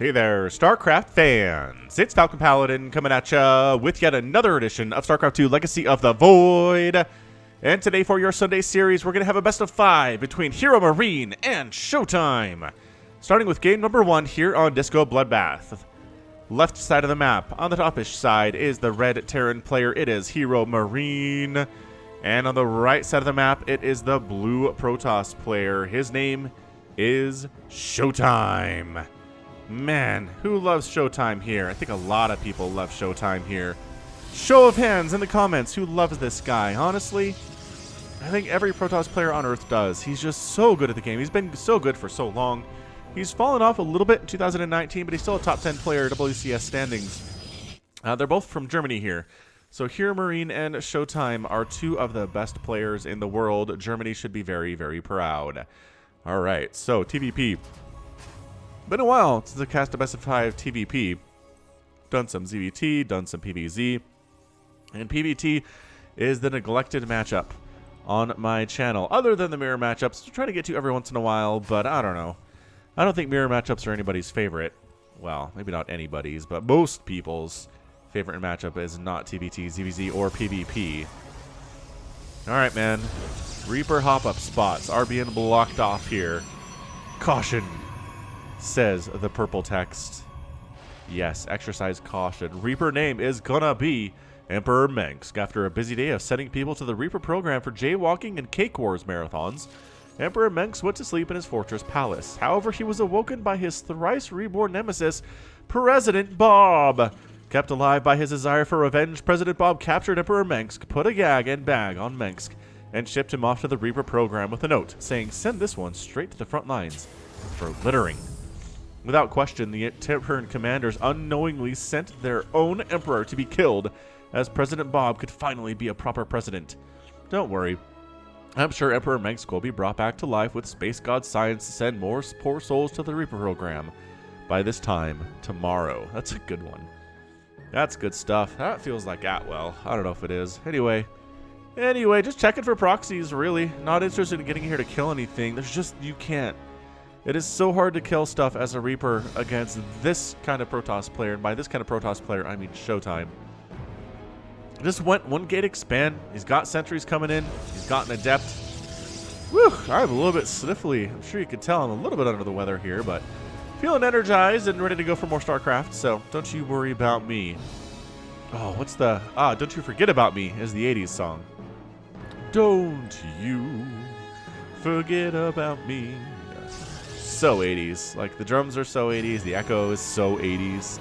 Hey there, StarCraft fans! It's Falcon Paladin coming at ya with yet another edition of StarCraft 2 Legacy of the Void. And today for your Sunday series, we're going to have a best of 5 between HeRoMaRinE and ShoWTimE. Starting with game number 1 here on Disco Bloodbath. Left side of the map, on the topish side, is the red Terran player. It is HeRoMaRinE. And on the right side of the map, it is the blue Protoss player. His name is ShoWTimE. Man, who loves ShoWTimE here? I think a lot of people love ShoWTimE here. Show of hands in the comments, who loves this guy? Honestly, I think every Protoss player on Earth does. He's just so good at the game. He's been so good for so long. He's fallen off a little bit in 2019, but he's still a top 10 player WCS standings. They're both from Germany here. So HeRoMaRinE and ShoWTimE are two of the best players in the world. Germany should be very, very proud. All right, so TVP. Been a while since I cast a best of 5 TVP. Done some ZVT, done some PvZ. And PvT is the neglected matchup on my channel. Other than the mirror matchups, I try to get to every once in a while, but I don't know. I don't think mirror matchups are anybody's favorite. Well, maybe not anybody's, but most people's favorite matchup is not TVT, ZVZ, or PvP. Alright, man. Reaper hop-up spots are being blocked off here. Caution, says the purple text. Yes, exercise caution. Reaper name is gonna be Emperor Mengsk. After a busy day of sending people to the Reaper program for jaywalking and Cake Wars marathons, Emperor Mengsk went to sleep in his fortress palace. However, he was awoken by his thrice reborn nemesis, President Bob. Kept alive by his desire for revenge, President Bob captured Emperor Mengsk, put a gag and bag on Mengsk, and shipped him off to the Reaper program with a note saying, "Send this one straight to the front lines for littering." Without question, the Terran commanders unknowingly sent their own emperor to be killed, as President Bob could finally be a proper president. Don't worry. I'm sure Emperor Mengsk will be brought back to life with space god science to send more poor souls to the Reaper program by this time tomorrow. That's a good one. That's good stuff. That feels like Atwell. I don't know if it is. Anyway, just checking for proxies, really. Not interested in getting here to kill anything. There's just, you can't. It is so hard to kill stuff as a Reaper against this kind of Protoss player. And by this kind of Protoss player, I mean ShoWTimE. Just went one gate expand. He's got sentries coming in. He's got an adept. Whew, I'm a little bit sniffly. I'm sure you can tell I'm a little bit under the weather here, but feeling energized and ready to go for more StarCraft, so don't you worry about me. Oh, what's the... Don't You Forget About Me is the 80s song. Don't you forget about me. So 80s. Like, the drums are so 80s, the echo is so 80s.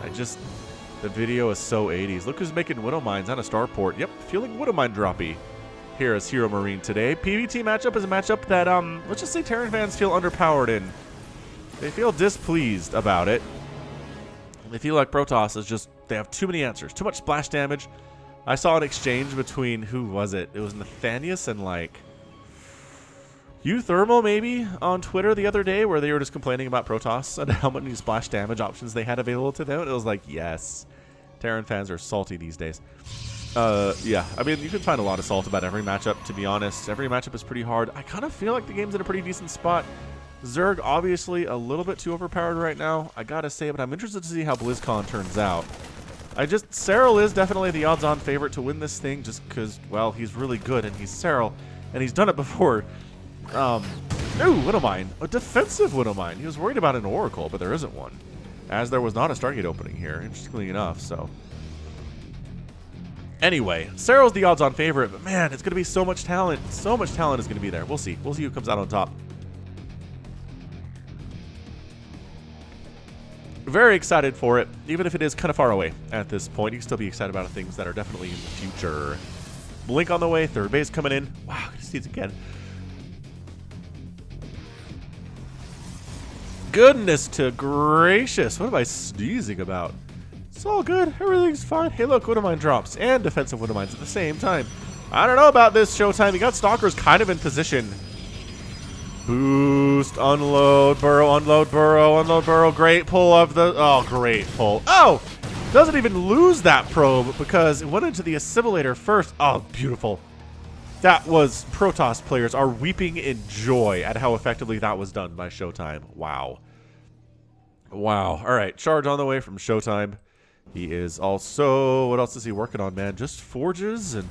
The video is so 80s. Look who's making Widow Mines on a starport. Yep, feeling Widow Mine droppy here as HeRoMaRinE today. PvT matchup is a matchup that, let's just say Terran fans feel underpowered in. They feel displeased about it. They feel like Protoss is just, they have too many answers, too much splash damage. I saw an exchange between, who was it? It was Nathanius and like Thermal maybe on Twitter the other day, where they were just complaining about Protoss and how many splash damage options they had available to them. And it was like, yes, Terran fans are salty these days. Yeah, I mean, you can find a lot of salt about every matchup, to be honest. Every matchup is pretty hard. I kind of feel like the game's in a pretty decent spot. Zerg, obviously, a little bit too overpowered right now, I gotta say, but I'm interested to see how BlizzCon turns out. Cyril is definitely the odds-on favorite to win this thing, just because, well, he's really good, and he's Cyril, and he's done it before. Widow Mine. A defensive Widow Mine. He was worried about an Oracle, but there isn't one, as there was not a Stargate opening here, interestingly enough, so. Anyway, Cyril's the odds-on favorite, but man, it's gonna be so much talent. So much talent is gonna be there. We'll see. We'll see who comes out on top. Very excited for it, even if it is kind of far away at this point. You can still be excited about things that are definitely in the future. Blink on the way, third base coming in. Wow, I see it again. Goodness to gracious, what am I sneezing about? It's all good, everything's fine. Hey look, Widow Mine drops, and defensive Widow Mines at the same time. I don't know about this ShoWTimE. You got Stalkers kind of in position. Boost, unload, burrow, unload, burrow, unload, burrow. Great pull of the... Oh, great pull. Oh! Doesn't even lose that probe because it went into the assimilator first. Oh, beautiful. That was... Protoss players are weeping in joy at how effectively that was done by ShoWTimE. Wow. Wow. All right. Charge on the way from ShoWTimE. He is also... What else is he working on, man? Just forges? And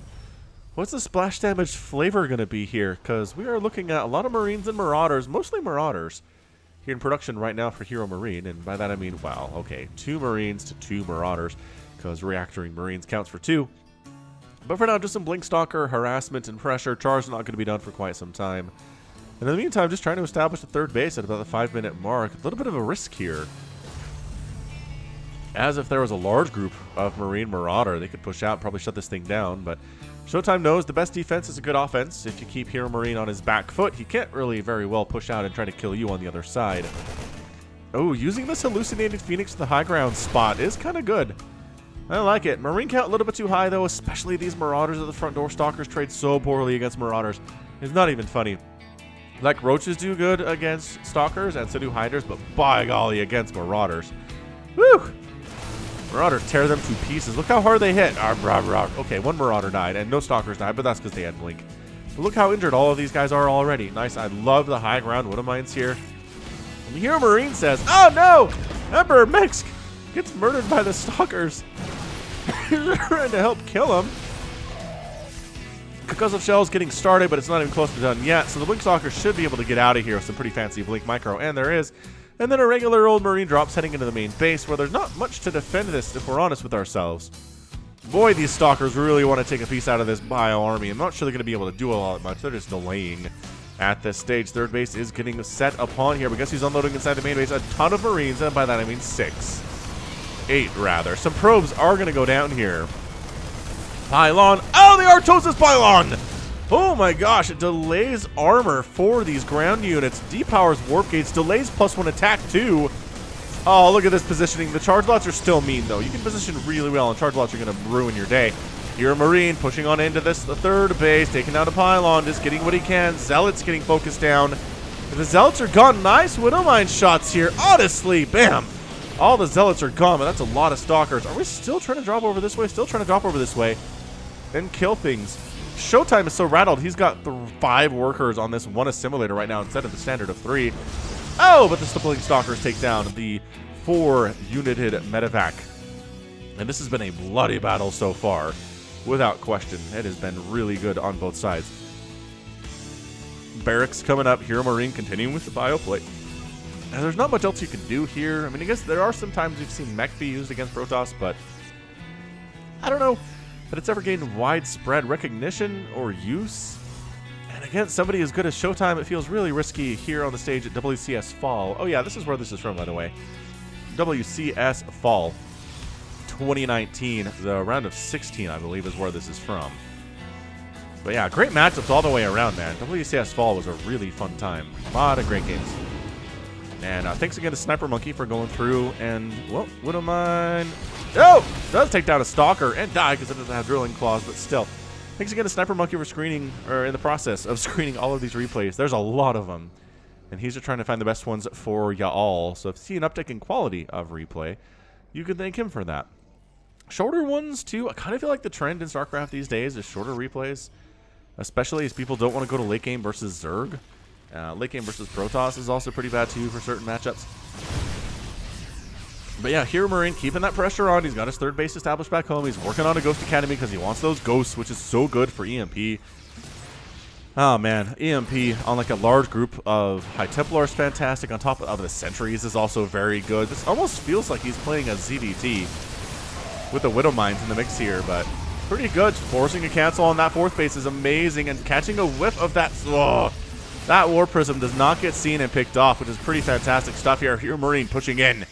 what's the splash damage flavor going to be here? Because we are looking at a lot of Marines and Marauders, mostly Marauders, here in production right now for HeRoMaRinE. And by that I mean, wow, okay, 2 Marines to 2 Marauders, because reactoring Marines counts for 2. But for now, just some Blink Stalker, harassment, and pressure. Charge not going to be done for quite some time. And in the meantime, just trying to establish a third base at about the 5-minute mark. A little bit of a risk here. As if there was a large group of Marine Marauder, they could push out and probably shut this thing down. But ShoWTimE knows the best defense is a good offense. If you keep HeRoMaRinE on his back foot, he can't really very well push out and try to kill you on the other side. Oh, using this hallucinated Phoenix to the high ground spot is kind of good. I like it. Marine count a little bit too high, though, especially these Marauders at the front door. Stalkers trade so poorly against Marauders. It's not even funny. Like, Roaches do good against Stalkers, and so do Hiders, but by golly, against Marauders. Woo! Marauders tear them to pieces. Look how hard they hit. Okay, 1 Marauder died, and no Stalkers died, but that's because they had Blink. But look how injured all of these guys are already. Nice. I love the high ground Widowmines here. And HeRoMaRinE says, oh no! Emperor Mix gets murdered by the Stalkers. He's trying to help kill him. Because of shells getting started, but it's not even close to done yet. So the Blink Stalker should be able to get out of here with some pretty fancy Blink Micro, and there is. And then a regular old Marine drops heading into the main base, where there's not much to defend this if we're honest with ourselves. Boy, these Stalkers really want to take a piece out of this bio army. I'm not sure they're going to be able to do a lot much. They're just delaying at this stage. Third base is getting set upon here. But guess he's unloading inside the main base a ton of Marines, and by that I mean 6. 8, rather. Some probes are going to go down here. Pylon. Oh, the Artosis Pylon! Oh my gosh, it delays armor for these ground units. Depowers warp gates, delays +1 attack too. Oh, look at this positioning. The charge lots are still mean though. You can position really well, and charge lots are going to ruin your day. HeRoMaRinE pushing on into the third base, taking out a Pylon, just getting what he can. Zealots getting focused down. And the Zealots are gone. Nice Widowmine shots here. Honestly, bam. All the Zealots are gone, but that's a lot of Stalkers. Are we still trying to drop over this way? Still trying to drop over this way and kill things. ShoWTimE is so rattled. He's got 5 workers on this 1 assimilator right now instead of the standard of 3. Oh, but the Stippling Stalkers take down the 4-united Medevac. And this has been a bloody battle so far, without question. It has been really good on both sides. Barracks coming up. HeRoMaRinE continuing with the bioplate. And there's not much else you can do here. I mean, I guess there are some times we've seen mech be used against Protoss, but I don't know that it's ever gained widespread recognition or use. And against somebody as good as ShoWTimE, it feels really risky here on the stage at WCS Fall. Oh yeah, this is where this is from, by the way. WCS Fall 2019, the round of 16, I believe, is where this is from. But yeah, great matchups all the way around, man. WCS Fall was a really fun time. A lot of great games. And thanks again to Sniper Monkey for going through and, well, Widowmine. Oh! Does take down a Stalker and die because it doesn't have drilling claws, but still. Thanks again to Sniper Monkey for screening, or in the process of screening all of these replays. There's a lot of them. And he's just trying to find the best ones for y'all. So if you see an uptick in quality of replay, you can thank him for that. Shorter ones, too. I kind of feel like the trend in StarCraft these days is shorter replays. Especially as people don't want to go to late game versus Zerg. Late game versus Protoss is also pretty bad too for certain matchups. But yeah, HeRoMaRinE keeping that pressure on. He's got his third base established back home. He's working on a Ghost Academy because he wants those ghosts, which is so good for EMP. Oh man, EMP on like a large group of High Templar is fantastic. On top of the Sentries is also very good. This almost feels like he's playing a ZVT with the Widowmines in the mix here, but pretty good. Forcing a cancel on that 4th base is amazing, and catching a whiff of that. Oh, that War Prism does not get seen and picked off, which is pretty fantastic stuff here. HeRoMaRinE pushing in.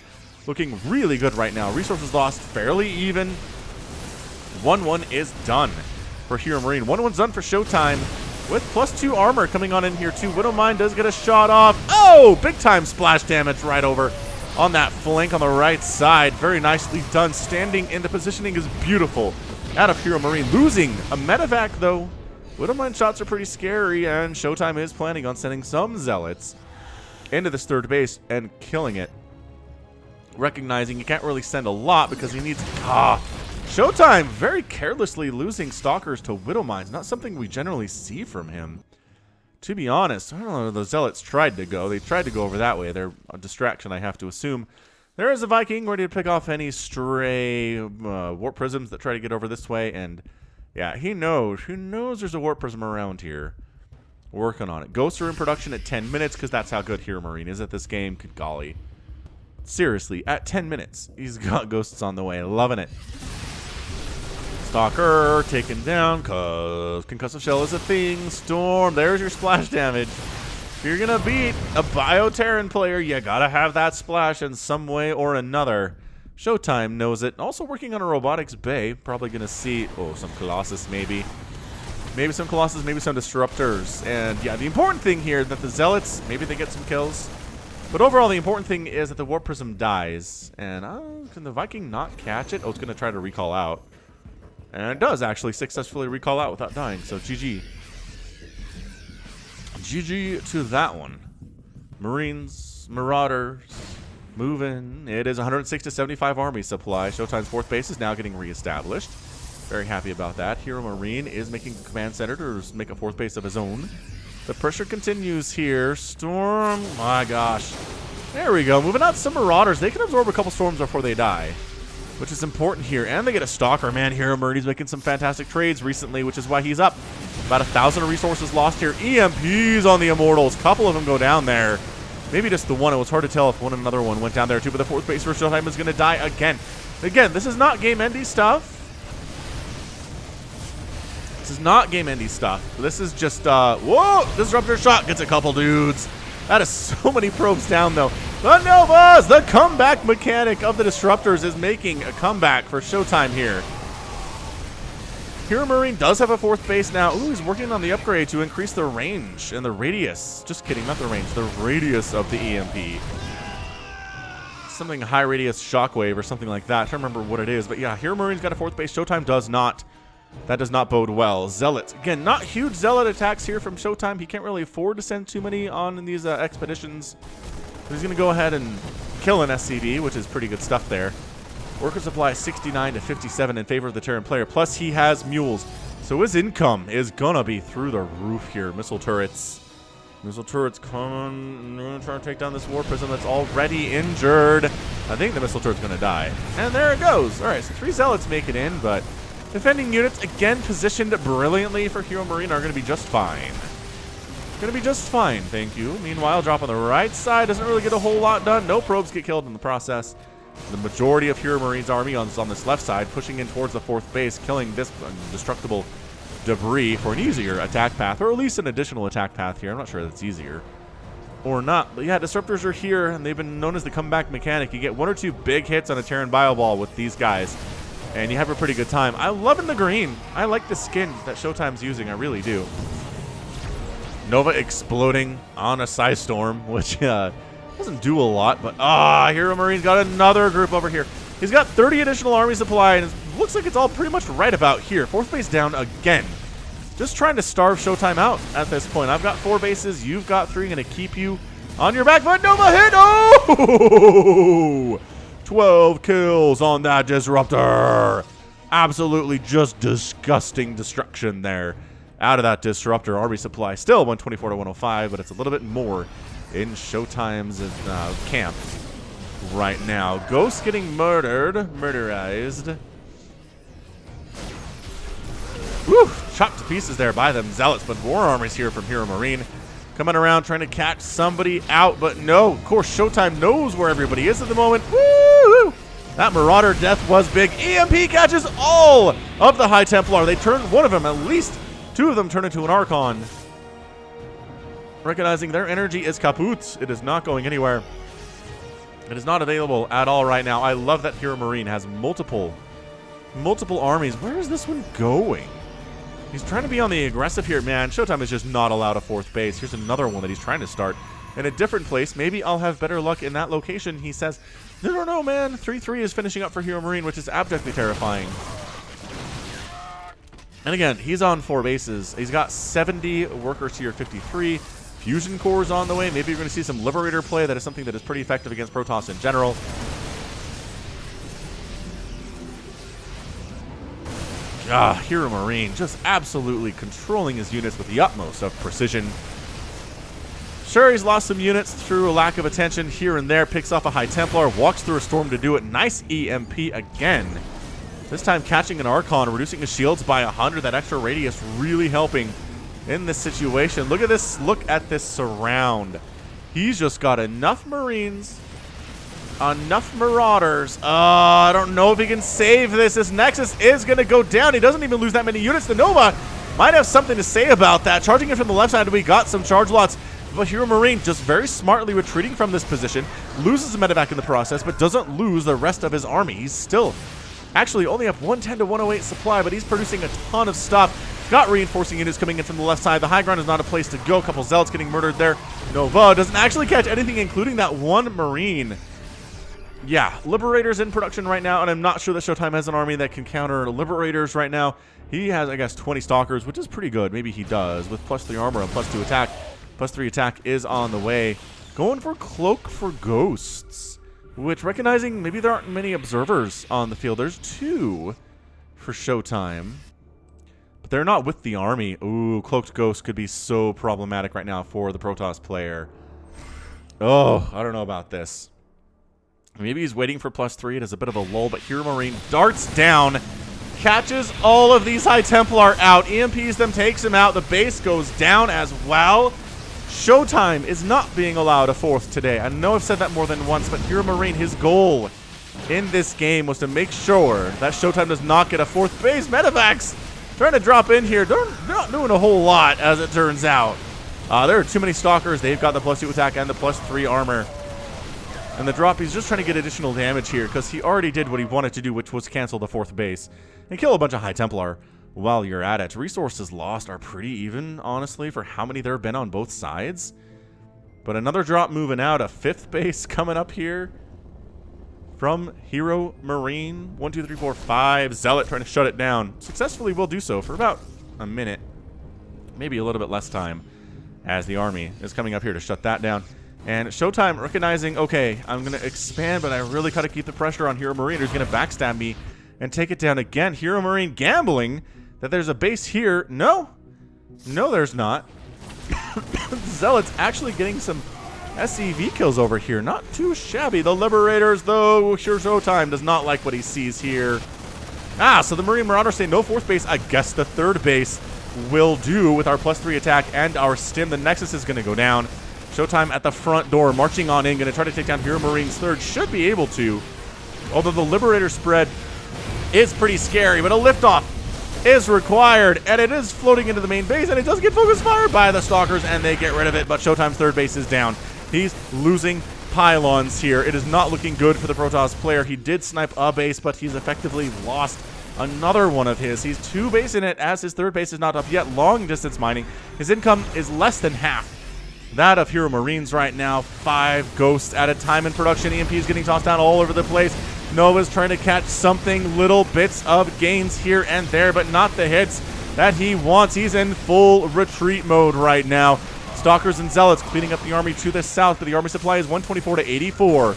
Looking really good right now. Resources lost fairly even. 1-1 is done for HeRoMaRinE. 1-1's done for ShoWTimE with +2 armor coming on in here too. Widowmine does get a shot off. Oh, big time splash damage right over on that flank on the right side. Very nicely done. Standing in the positioning is beautiful out of HeRoMaRinE. Losing a Medevac though. Widowmine shots are pretty scary, and ShoWTimE is planning on sending some Zealots into this third base and killing it. Recognizing you can't really send a lot because he needs... ShoWTimE very carelessly losing Stalkers to Widowmines. Not something we generally see from him. To be honest, I don't know, the Zealots tried to go. They tried to go over that way. They're a distraction, I have to assume. There is a Viking ready to pick off any stray warp prisms that try to get over this way. And yeah, he knows there's a warp prism around here. Working on it. Ghosts are in production at 10 minutes because that's how good HeRoMaRinE is at this game. Good golly. Seriously, at 10 minutes, he's got ghosts on the way. Loving it. Stalker taken down because concussive shell is a thing. Storm, there's your splash damage. If you're going to beat a Bioterran player, you got to have that splash in some way or another. ShoWTimE knows it. Also working on a robotics bay. Probably going to see, some Colossus maybe. Maybe some Colossus, maybe some Disruptors. And yeah, the important thing here is that the Zealots, maybe they get some kills. But overall, the important thing is that the Warp Prism dies. And can the Viking not catch it? Oh, it's going to try to recall out. And it does actually successfully recall out without dying. So GG. GG to that one. Marines, Marauders, moving. It is 106 to 75 army supply. ShoWTimE's fourth base is now getting reestablished. Very happy about that. HeRoMaRinE is making a command center to make a fourth base of his own. The pressure continues here. Storm, my gosh. There we go. Moving out some Marauders. They can absorb a couple storms before they die, which is important here. And they get a Stalker. Man, HeRoMaRinE's making some fantastic trades recently, which is why he's up. About 1,000 resources lost here. EMPs on the Immortals. Couple of them go down there. Maybe just the one. It was hard to tell if another one went down there too. But the fourth base for ShoWTimE is going to die again. Again, this is not game-ending stuff. This is not game-ending stuff. This is just, whoa! Disruptor shot gets a couple dudes. That is so many probes down, though. The Novas, the comeback mechanic of the Disruptors, is making a comeback for ShoWTimE here. HeRoMaRinE does have a fourth base now. Ooh, he's working on the upgrade to increase the range and the radius. Just kidding, not the range, the radius of the EMP. Something high radius shockwave or something like that. I don't remember what it is, but yeah, HeRoMaRinE's got a fourth base. ShoWTimE does not. That does not bode well. Zealots. Again, not huge Zealot attacks here from ShoWTimE. He can't really afford to send too many on in these expeditions. But he's going to go ahead and kill an SCV, which is pretty good stuff there. Worker supply 69 to 57 in favor of the Terran player. Plus, he has mules. So his income is going to be through the roof here. Missile turrets. Missile turrets coming. They're going to try to take down this War Prism that's already injured. I think the missile turret's going to die. And there it goes. All right, so 3 Zealots make it in, but defending units, again, positioned brilliantly for HeRoMaRinE are going to be just fine. Going to be just fine, thank you. Meanwhile, drop on the right side doesn't really get a whole lot done. No probes get killed in the process. The majority of HeRoMaRinE's army on this left side, pushing in towards the fourth base, killing this destructible debris for an easier attack path, or at least an additional attack path here. I'm not sure that's easier or not. But yeah, Disruptors are here, and they've been known as the comeback mechanic. You get 1 or 2 big hits on a Terran Bio Ball with these guys, and you have a pretty good time. I'm loving the green. I like the skin that ShoWTimE's using. I really do. Nova exploding on a Psystorm, which doesn't do a lot, but HeRoMaRinE's got another group over here. He's got 30 additional army supply, and it looks like it's all pretty much right about here. Fourth base down again. Just trying to starve ShoWTimE out at this point. I've got 4 bases. You've got 3. Going to keep you on your back foot. Nova hit. Oh! 12 kills on that Disruptor. Absolutely just disgusting destruction there out of that Disruptor. Army supply still 124 to 105, but it's a little bit more in ShoWTimE's camp right now. Ghost getting murderized. Woo! Chopped to pieces there by them Zealots, but War Armors here from HeRoMaRinE. Coming around trying to catch somebody out, but no. Of course, ShoWTimE knows where everybody is at the moment. Woo! That Marauder death was big. EMP catches all of the High Templar. They turn one of them, at least 2 of them turn into an Archon. Recognizing their energy is kaput. It is not going anywhere. It is not available at all right now. I love that HeRoMaRinE has multiple armies. Where is this one going? He's trying to be on the aggressive here. Man, ShoWTimE is just not allowed a fourth base. Here's another one that he's trying to start in a different place. Maybe I'll have better luck in that location, he says. No, man. 3-3 is finishing up for HeRoMaRinE, which is abjectly terrifying. And again, he's on 4 bases. He's got 70 workers here, 53. Fusion cores on the way. Maybe you're going to see some Liberator play. That is something that is pretty effective against Protoss in general. HeRoMaRinE just absolutely controlling his units with the utmost of precision. Sure, he's lost some units through a lack of attention here and there. Picks off a High Templar, walks through a Storm to do it. Nice EMP again. This time catching an Archon, reducing his shields by 100. That extra radius really helping in this situation. Look at this. Look at this surround. He's just got enough Marines, enough Marauders. I don't know if he can save this. This Nexus is going to go down. He doesn't even lose that many units. The Nova might have something to say about that. Charging in from the left side, we got some charge lots. But HeRoMaRinE just very smartly retreating from this position. Loses a medevac in the process, but doesn't lose the rest of his army. He's still actually only up 110 to 108 supply, but he's producing a ton of stuff. Got reinforcing units coming in from the left side. The high ground is not a place to go. A couple Zealots getting murdered there. Nova doesn't actually catch anything, including that one Marine. Yeah, Liberators in production right now, and I'm not sure that ShoWTimE has an army that can counter Liberators right now. He has, I guess, 20 Stalkers, which is pretty good. Maybe he does, with +3 armor and +2 attack. +3 attack is on the way. Going for Cloak for Ghosts, which, recognizing maybe there aren't many observers on the field. There's 2 for ShoWTimE. They're not with the army. Ooh, Cloaked Ghost could be so problematic right now for the Protoss player. Oh, I don't know about this. Maybe he's waiting for +3. It is a bit of a lull, but HeRoMaRinE darts down, catches all of these High Templar out, EMPs them, takes him out. The base goes down as well. ShoWTimE is not being allowed a 4th today. I know I've said that more than once, but HeRoMaRinE, his goal in this game was to make sure that ShoWTimE does not get a 4th base. Medevacs trying to drop in here. They're not doing a whole lot, as it turns out. There are too many Stalkers. They've got the +2 attack and the +3 armor. And the drop, he's just trying to get additional damage here because he already did what he wanted to do, which was cancel the 4th base and kill a bunch of High Templar while you're at it. Resources lost are pretty even, honestly, for how many there have been on both sides. But another drop moving out. A 5th base coming up here from HeRoMaRinE. 1, 2, 3, 4, 5. Zealot trying to shut it down. Successfully will do so for about a minute. Maybe a little bit less time, as the army is coming up here to shut that down. And ShoWTimE recognizing, okay, I'm going to expand, but I really got to keep the pressure on HeRoMaRinE, who's going to backstab me and take it down again. HeRoMaRinE gambling that there's a base here. No, there's not. Zealot's actually getting some SCV kills over here. Not too shabby. The Liberators, though, sure ShoWTimE does not like what he sees here. So the Marine Marauders say no 4th base. I guess the 3rd base will do with our +3 attack and our stim. The Nexus is going to go down. ShoWTimE at the front door, marching on in, going to try to take down HeRoMaRinE's 3rd. Should be able to, although the Liberator spread is pretty scary, but a liftoff is required, and it is floating into the main base, and it does get focus fired by the Stalkers, and they get rid of it, but ShoWTimE's 3rd base is down. He's losing pylons here. It is not looking good for the Protoss player. He did snipe a base, but he's effectively lost another one of his. He's 2 base in it, as his 3rd base is not up yet. Long distance mining. His income is less than half that of HeRoMaRinE's right now. 5 ghosts at a time in production. EMP is getting tossed down all over the place. Nova's trying to catch something, little bits of gains here and there, but not the hits that he wants. He's in full retreat mode right now. Stalkers and Zealots cleaning up the army to the south, but the army supply is 124 to 84.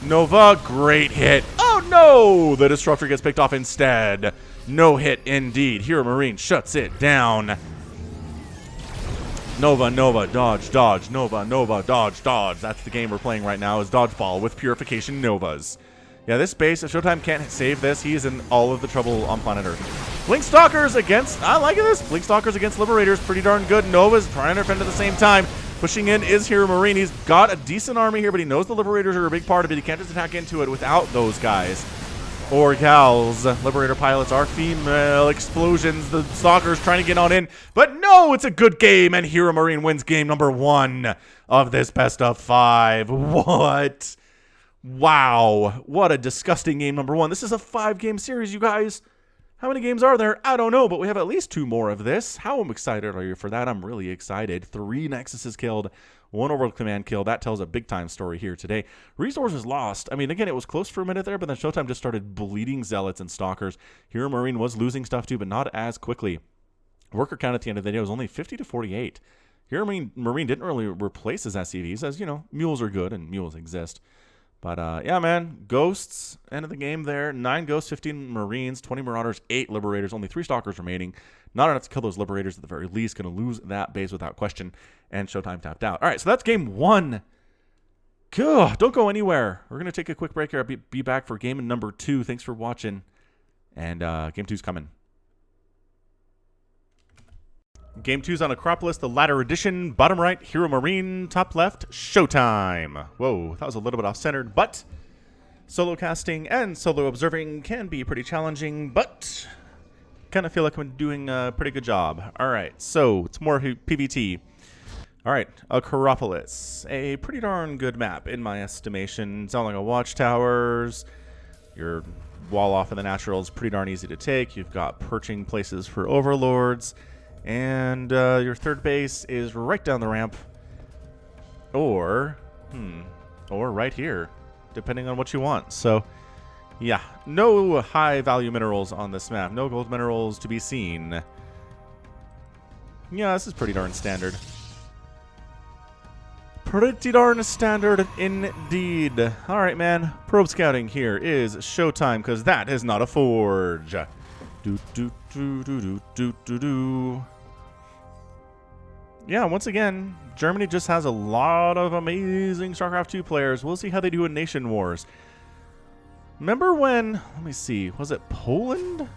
Nova, great hit. Oh no! The Disruptor gets picked off instead. No hit indeed. HeRoMaRinE shuts it down. Nova, dodge, dodge, Nova, dodge, dodge. That's the game we're playing right now, is Dodgeball with Purification Novas. Yeah, this base, if ShoWTimE can't save this, he is in all of the trouble on planet Earth. Blink Stalkers against, I like this. Blink Stalkers against Liberators, pretty darn good. Nova's trying to defend at the same time. Pushing in is HeRoMaRinE. He's got a decent army here, but he knows the Liberators are a big part of it. He can't just attack into it without those guys. Or gals. Liberator pilots are female. Explosions. The Stalkers trying to get on in. But no, it's a good game, and HeRoMaRinE wins game number 1 of this best of 5. What? Wow. What a disgusting game number 1. This is a 5-game series, you guys. How many games are there? I don't know, but we have at least 2 more of this. How excited are you for that? I'm really excited. 3 Nexuses killed, 1 Orbital Command kill. That tells a big-time story here today. Resources lost. I mean, again, it was close for a minute there, but then ShoWTimE just started bleeding Zealots and Stalkers. HeRoMaRinE was losing stuff too, but not as quickly. Worker count at the end of the day was only 50 to 48. HeRoMaRinE didn't really replace his SCVs, as, you know, mules are good and mules exist. But, yeah, man, Ghosts, end of the game there. 9 Ghosts, 15 Marines, 20 Marauders, 8 Liberators, only 3 Stalkers remaining. Not enough to kill those Liberators at the very least. Going to lose that base without question. And ShoWTimE tapped out. All right, so that's game 1. Good. Don't go anywhere. We're going to take a quick break here. I'll be back for game number 2. Thanks for watching. And game 2's coming. Game 2's on Acropolis, the ladder edition. Bottom right, HeRoMaRinE. Top left, ShoWTimE. Whoa, that was a little bit off-centered, but solo casting and solo observing can be pretty challenging, but kind of feel like I'm doing a pretty good job. All right, so it's more PvT. All right, Acropolis. A pretty darn good map, in my estimation. It's all like a watchtowers. Your wall off in the natural is pretty darn easy to take. You've got perching places for overlords. And your third base is right down the ramp. Or right here, depending on what you want. So, yeah, no high-value minerals on this map. No gold minerals to be seen. Yeah, this is pretty darn standard. Pretty darn standard indeed. All right, man. Probe scouting here is ShoWTimE, because that is not a forge. Do. Yeah, once again, Germany just has a lot of amazing StarCraft 2 players. We'll see how they do in Nation Wars. Remember when, let me see, was it Poland?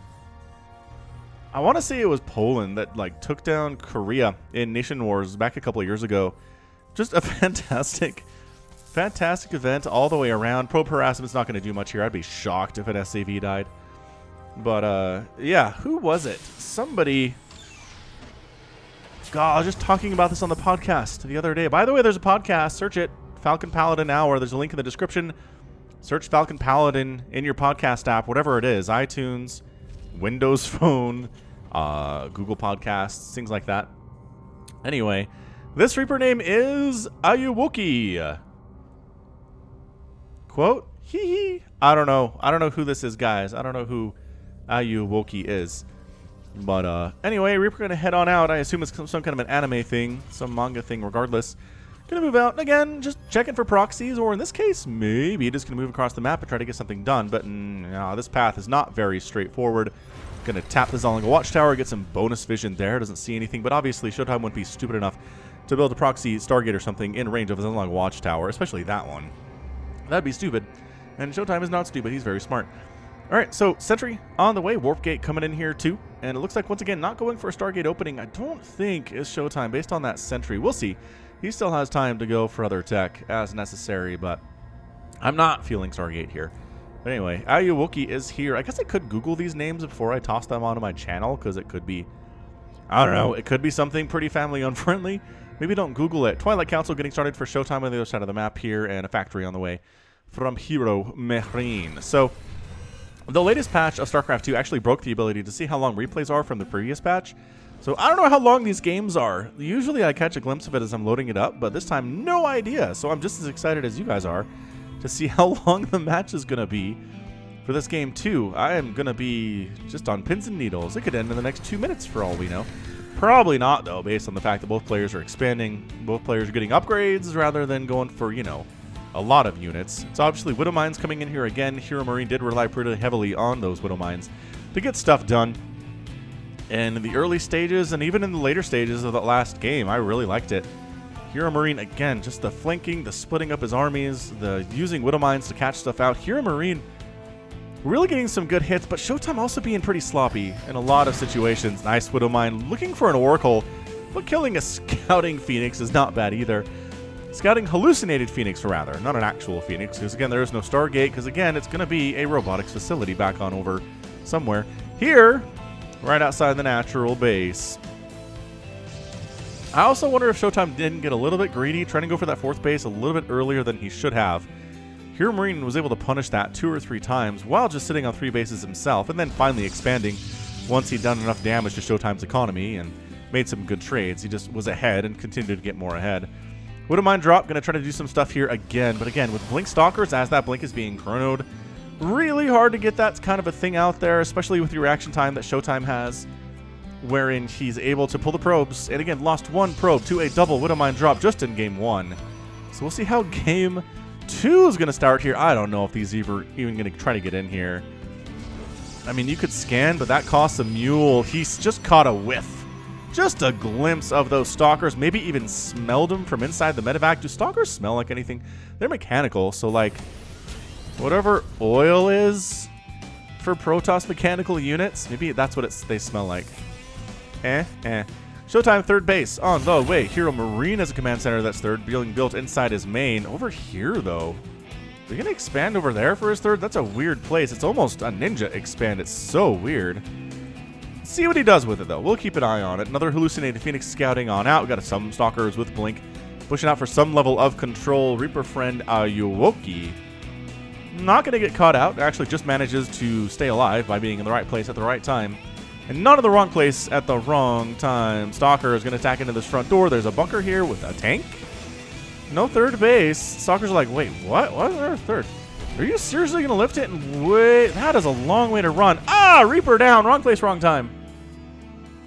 I want to say it was Poland that like took down Korea in Nation Wars back a couple of years ago. Just a fantastic event all the way around. Probe harassment's not going to do much here. I'd be shocked if an SAV died. But, yeah, who was it? Somebody... God, I was just talking about this on the podcast the other day. By the way, there's a podcast. Search it. Falcon Paladin Hour. There's a link in the description. Search Falcon Paladin in your podcast app, whatever it is. iTunes, Windows Phone, Google Podcasts, things like that. Anyway, this Reaper name is Ayuwoki. Quote, hee hee. I don't know. I don't know who this is, guys. I don't know who Ayuwoki is. But anyway, Reaper going to head on out. I assume it's some kind of an anime thing, some manga thing regardless. Going to move out, and again, just checking for proxies, or in this case, maybe just going to move across the map and try to get something done. But no, this path is not very straightforward. Going to tap the Zollinga Watchtower, get some bonus vision there. Doesn't see anything, but obviously ShoWTimE wouldn't be stupid enough to build a proxy Stargate or something in range of a Zollinga Watchtower, especially that one. That'd be stupid. And ShoWTimE is not stupid. He's very smart. All right, so Sentry on the way. Warp Gate coming in here too. And it looks like, once again, not going for a Stargate opening. I don't think is ShoWTimE based on that Sentry. We'll see. He still has time to go for other tech as necessary, but I'm not feeling Stargate here. But anyway, Ayuwoki is here. I guess I could Google these names before I toss them onto my channel, because it could be, I don't know, it could be something pretty family unfriendly. Maybe don't Google it. Twilight Council getting started for ShoWTimE on the other side of the map here, and a factory on the way from HeRoMaRinE. So the latest patch of StarCraft 2 actually broke the ability to see how long replays are from the previous patch. So I don't know how long these games are. Usually I catch a glimpse of it as I'm loading it up, but this time no idea. So I'm just as excited as you guys are to see how long the match is going to be for this game too. I am going to be just on pins and needles. It could end in the next 2 minutes for all we know. Probably not, though, based on the fact that both players are expanding. Both players are getting upgrades rather than going for, you know, a lot of units. It's obviously Widow Mines coming in here again. HeRoMaRinE did rely pretty heavily on those Widow Mines to get stuff done. And in the early stages and even in the later stages of the last game, I really liked it. HeRoMaRinE, again, just the flanking, the splitting up his armies, the using Widow Mines to catch stuff out. HeRoMaRinE really getting some good hits, but ShoWTimE also being pretty sloppy in a lot of situations. Nice Widow Mine looking for an Oracle, but killing a Scouting Phoenix is not bad either. Scouting hallucinated Phoenix, rather, not an actual Phoenix, because again, there is no Stargate, because again, it's going to be a robotics facility back on over somewhere. Here, right outside the natural base. I also wonder if ShoWTimE didn't get a little bit greedy, trying to go for that fourth base a little bit earlier than he should have. HeRoMaRinE was able to punish that 2 or 3 times while just sitting on 3 bases himself, and then finally expanding once he'd done enough damage to ShoWTimE's economy and made some good trades. He just was ahead and continued to get more ahead. Widow Mine drop, going to try to do some stuff here again, but again, with Blink Stalkers, as that Blink is being chronoed, really hard to get that kind of a thing out there, especially with the reaction time that ShoWTimE has, wherein he's able to pull the probes, and again, lost 1 probe to a double Widow Mine drop just in Game 1. So we'll see how Game 2 is going to start here. I don't know if these even going to try to get in here. I mean, you could scan, but that costs a mule. He's just caught a whiff. Just a glimpse of those stalkers. Maybe even smelled them from inside the medevac. Do stalkers smell like anything? They're mechanical, so like whatever oil is for Protoss mechanical units, maybe that's what they smell like. ShoWTimE third base on the way. HeRoMaRinE has a command center that's third, being built inside his main. Over here, though, they're going to expand over there for his third? That's a weird place. It's almost a ninja expand. It's so weird. See what he does with it, though. We'll keep an eye on it. Another hallucinated Phoenix scouting on out. We got some stalkers with Blink pushing out for some level of control. Reaper friend Ayuwoki not going to get caught out. Actually just manages to stay alive by being in the right place at the right time. And not in the wrong place at the wrong time. Stalker is going to attack into this front door. There's a bunker here with a tank. No third base. Stalkers are like, wait, what? Why is there a third? Are you seriously going to lift it and wait? That is a long way to run. Ah, Reaper down. Wrong place, wrong time.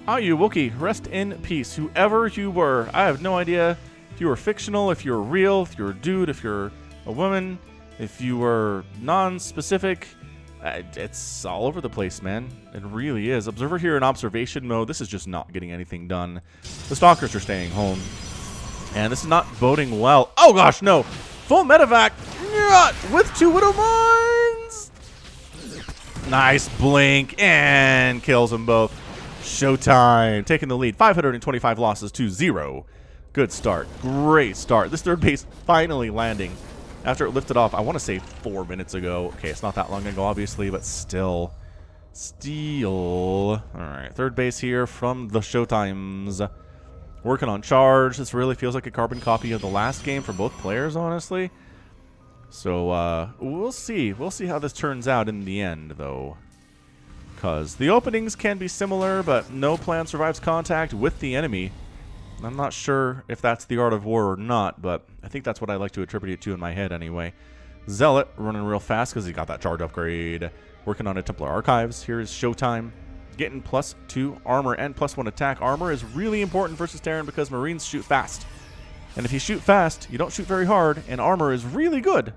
Ayuwoki, rest in peace. Whoever you were. I have no idea if you were fictional, if you were real, if you're a dude, if you're a woman, if you were non-specific. It's all over the place, man. It really is. Observer here in observation mode. This is just not getting anything done. The stalkers are staying home. And this is not boding well. Oh, gosh, no. Full medevac. With 2 Widow Mines. Nice blink. And kills them both. ShoWTimE taking the lead. 525 losses to 0. Good start. Great start. This third base finally landing. After it lifted off, I want to say 4 minutes ago. Okay, it's not that long ago, obviously, but still. All right, third base here from the ShoWTimes. Working on charge. This really feels like a carbon copy of the last game for both players, honestly. So, we'll see. We'll see how this turns out in the end, though. Because the openings can be similar, but no plan survives contact with the enemy. I'm not sure if that's the art of war or not, but I think that's what I like to attribute it to in my head anyway. Zealot running real fast because he got that charge upgrade. Working on a Templar Archives. Here's ShoWTimE getting +2 armor and +1 attack. Armor is really important versus Terran because Marines shoot fast. And if you shoot fast, you don't shoot very hard, and armor is really good.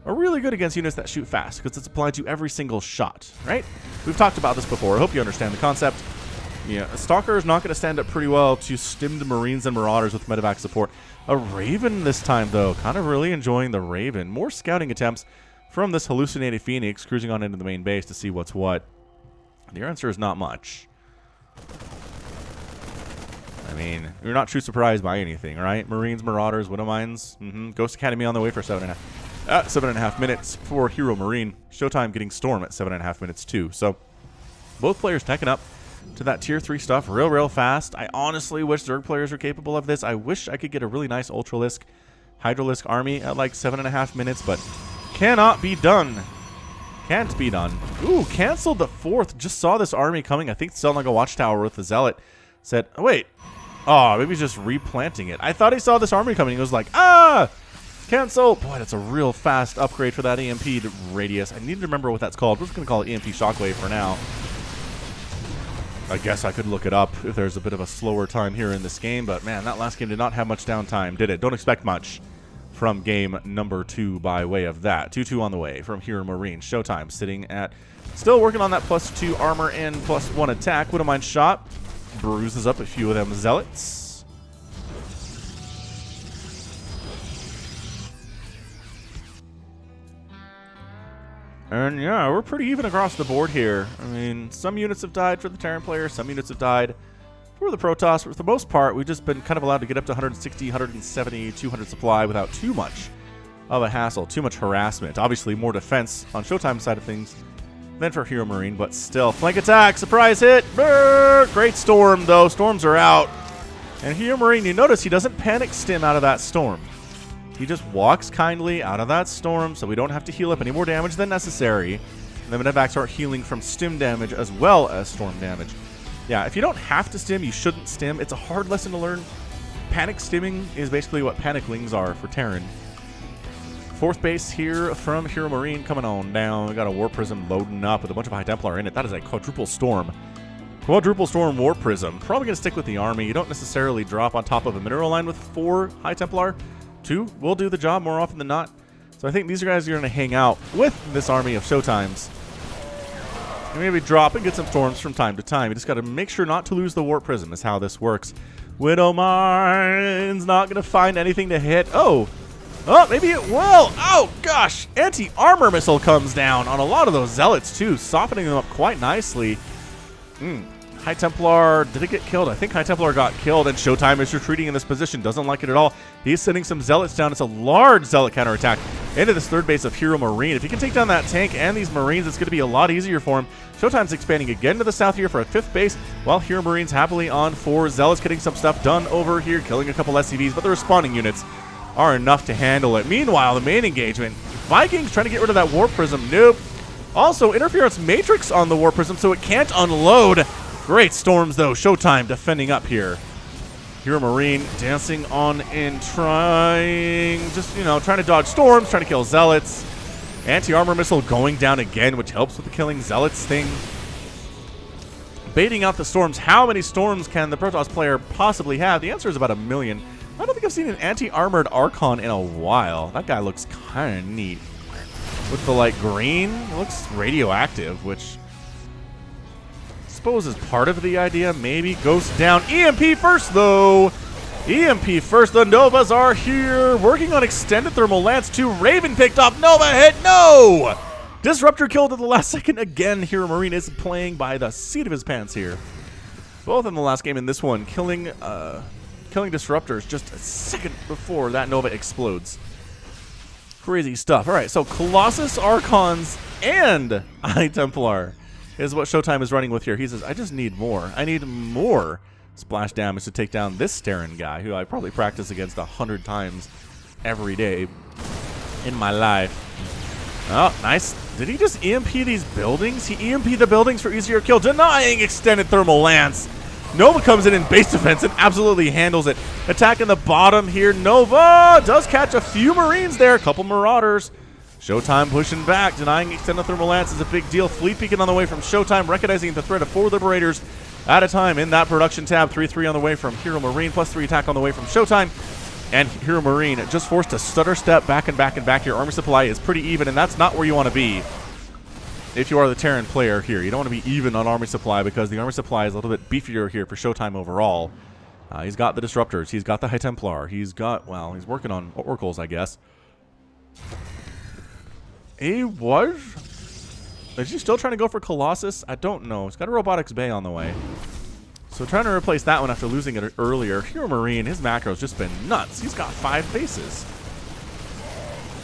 Or really good against units that shoot fast because it's applied to every single shot, right? We've talked about this before. I hope you understand the concept. Yeah, a Stalker is not going to stand up pretty well to stimmed Marines and Marauders with medevac support. A Raven this time, though. Kind of really enjoying the Raven. More scouting attempts from this hallucinated Phoenix, cruising on into the main base to see what's what. The answer is not much. I mean, you're not too surprised by anything, right? Marines, Marauders, Widow Mines. Ghost Academy on the way for 7.5 minutes for HeRoMaRinE. ShoWTimE getting Storm at 7.5 minutes, too. So, both players teching up to that tier 3 stuff real fast. I honestly wish Zerg players were capable of this. I wish I could get a really nice Ultralisk, Hydralisk army at like 7.5 minutes, but cannot be done. Can't be done. Ooh, canceled the 4th. Just saw this army coming. I think it's selling like a watchtower with the Zealot. Said, oh, wait. Oh, maybe he's just replanting it. I thought he saw this army coming. He was like, ah! Cancel. Boy, that's a real fast upgrade for that EMP radius. I need to remember what that's called. We're just going to call it EMP Shockwave for now. I guess I could look it up if there's a bit of a slower time here in this game, but man, that last game did not have much downtime, did it? Don't expect much from game number 2 by way of that. 2-2 on the way from HeRoMaRinE. ShoWTimE sitting at, still working on that +2 armor and +1 attack. Widow Mine shot, bruises up a few of them Zealots. And yeah, we're pretty even across the board here. I mean, some units have died for the Terran players, some units have died for the Protoss. For the most part, we've just been kind of allowed to get up to 160, 170, 200 supply without too much of a hassle, too much harassment. Obviously, more defense on ShoWTime's side of things than for HeRoMaRinE, but still. Flank attack, surprise hit, brrr! Great Storm, though. Storms are out. And HeRoMaRinE, you notice he doesn't panic stim out of that Storm. He just walks kindly out of that Storm so we don't have to heal up any more damage than necessary. And then medevacs start healing from stim damage as well as Storm damage. Yeah, if you don't have to stim, you shouldn't stim. It's a hard lesson to learn. Panic stimming is basically what paniclings are for Terran. 4th base here from HeRoMaRinE coming on down. We got a War Prism loading up with a bunch of High Templar in it. That is a Quadruple Storm. Quadruple Storm War Prism. Probably going to stick with the army. You don't necessarily drop on top of a mineral line with 4 High Templar. 2 will do the job more often than not. So I think these guys are going to hang out with this army of ShoWTimes. Maybe drop and get some storms from time to time. You just got to make sure not to lose the Warp Prism is how this works. Widowmine's not going to find anything to hit. Oh, maybe it will. Oh, gosh. Anti-armor missile comes down on a lot of those Zealots, too, softening them up quite nicely. High Templar, did it get killed? I think High Templar got killed, and ShoWTimE is retreating in this position. Doesn't like it at all. He's sending some Zealots down. It's a large Zealot counterattack into this third base of HeRoMaRinE. If he can take down that tank and these Marines, it's going to be a lot easier for him. ShoWTimE's expanding again to the south here for a 5th base, while HeRoMaRiNE's happily on 4. Zealots getting some stuff done over here, killing a couple SCVs, but the respawning units are enough to handle it. Meanwhile, the main engagement, Vikings trying to get rid of that Warp Prism. Nope. Also, Interference Matrix on the Warp Prism, so it can't unload. Great storms, though. ShoWTimE defending up here. HeRoMaRinE dancing on in, trying to dodge storms, trying to kill Zealots. Anti-armor missile going down again, which helps with the killing Zealots thing. Baiting out the storms. How many storms can the Protoss player possibly have? The answer is about 1 million. I don't think I've seen an anti-armored Archon in a while. That guy looks kind of neat. With the light green, it looks radioactive, which I suppose is part of the idea. Maybe Ghost down. EMP first, though. EMP first. The Novas are here. Working on extended thermal lance. 2 Raven picked up. Nova hit. No! Disruptor killed at the last second again. HeRoMaRinE is playing by the seat of his pants here. Both in the last game and this one, killing disruptors just a second before that Nova explodes. Crazy stuff. All right, so Colossus, Archons, and High Templar is what ShoWTimE is running with here. He says, I just need more. I need more splash damage to take down this Terran guy, who I probably practice against 100 times every day in my life. Oh, nice. Did he just EMP these buildings? He EMP'd the buildings for easier kill, denying extended thermal lance. Nova comes in base defense and absolutely handles it. Attacking the bottom here. Nova does catch a few Marines there. A couple Marauders. ShoWTimE pushing back. Denying extended thermal lance is a big deal. Fleet beacon on the way from ShoWTimE. Recognizing the threat of 4 Liberators at a time in that production tab. 3-3 on the way from HeRoMaRinE. +3 attack on the way from ShoWTimE. And HeRoMaRinE just forced to stutter step back and back and back here. Army supply is pretty even, and that's not where you want to be if you are the Terran player here. You don't want to be even on army supply because the army supply is a little bit beefier here for ShoWTimE overall. He's got the Disruptors. He's got the High Templar. He's got, well, he's working on Oracles, I guess. He was? Is he still trying to go for Colossus? I don't know. He's got a Robotics Bay on the way. So trying to replace that one after losing it earlier. HeRoMaRinE, his macro's just been nuts. He's got 5 bases.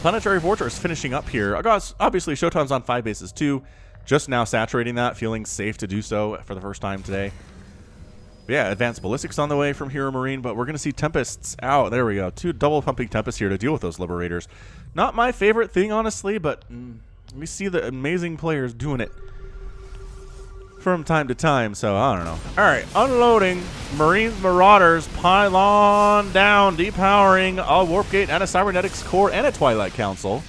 Planetary Fortress finishing up here. Obviously, ShoWTimE's on 5 bases too. Just now saturating that, feeling safe to do so for the first time today. But yeah, Advanced Ballistics on the way from HeRoMaRinE, but we're going to see Tempests out. There we go. 2 double pumping Tempests here to deal with those Liberators. Not my favorite thing, honestly, but we see the amazing players doing it from time to time, so I don't know. All right, unloading. Marines, Marauders, pylon down, depowering a Warp Gate and a Cybernetics Core and a Twilight Council.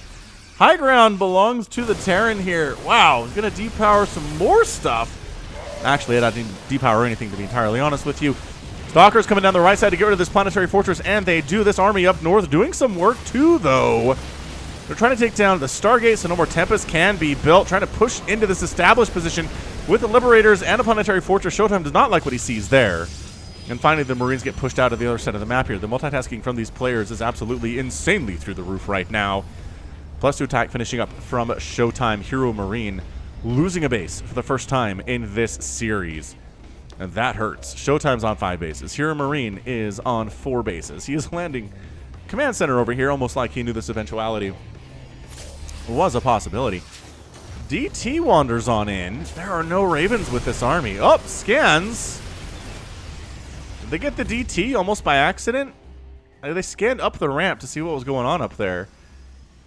High ground belongs to the Terran here. Wow, he's going to depower some more stuff. Actually, I don't need to depower anything, to be entirely honest with you. Stalkers coming down the right side to get rid of this Planetary Fortress, and they do. This army up north doing some work too, though. They're trying to take down the Stargate so no more Tempest can be built, trying to push into this established position with the Liberators and a Planetary Fortress. ShoWTimE does not like what he sees there. And finally, the Marines get pushed out of the other side of the map here. The multitasking from these players is absolutely insanely through the roof right now. +2 attack finishing up from ShoWTimE. HeRoMaRinE losing a base for the first time in this series. And that hurts. ShoWTimE's on 5 bases. HeRoMaRinE is on 4 bases. He is landing command center over here, almost like he knew this eventuality was a possibility. DT wanders on in. There are no Ravens with this army. Oh, scans. Did they get the DT almost by accident? They scanned up the ramp to see what was going on up there.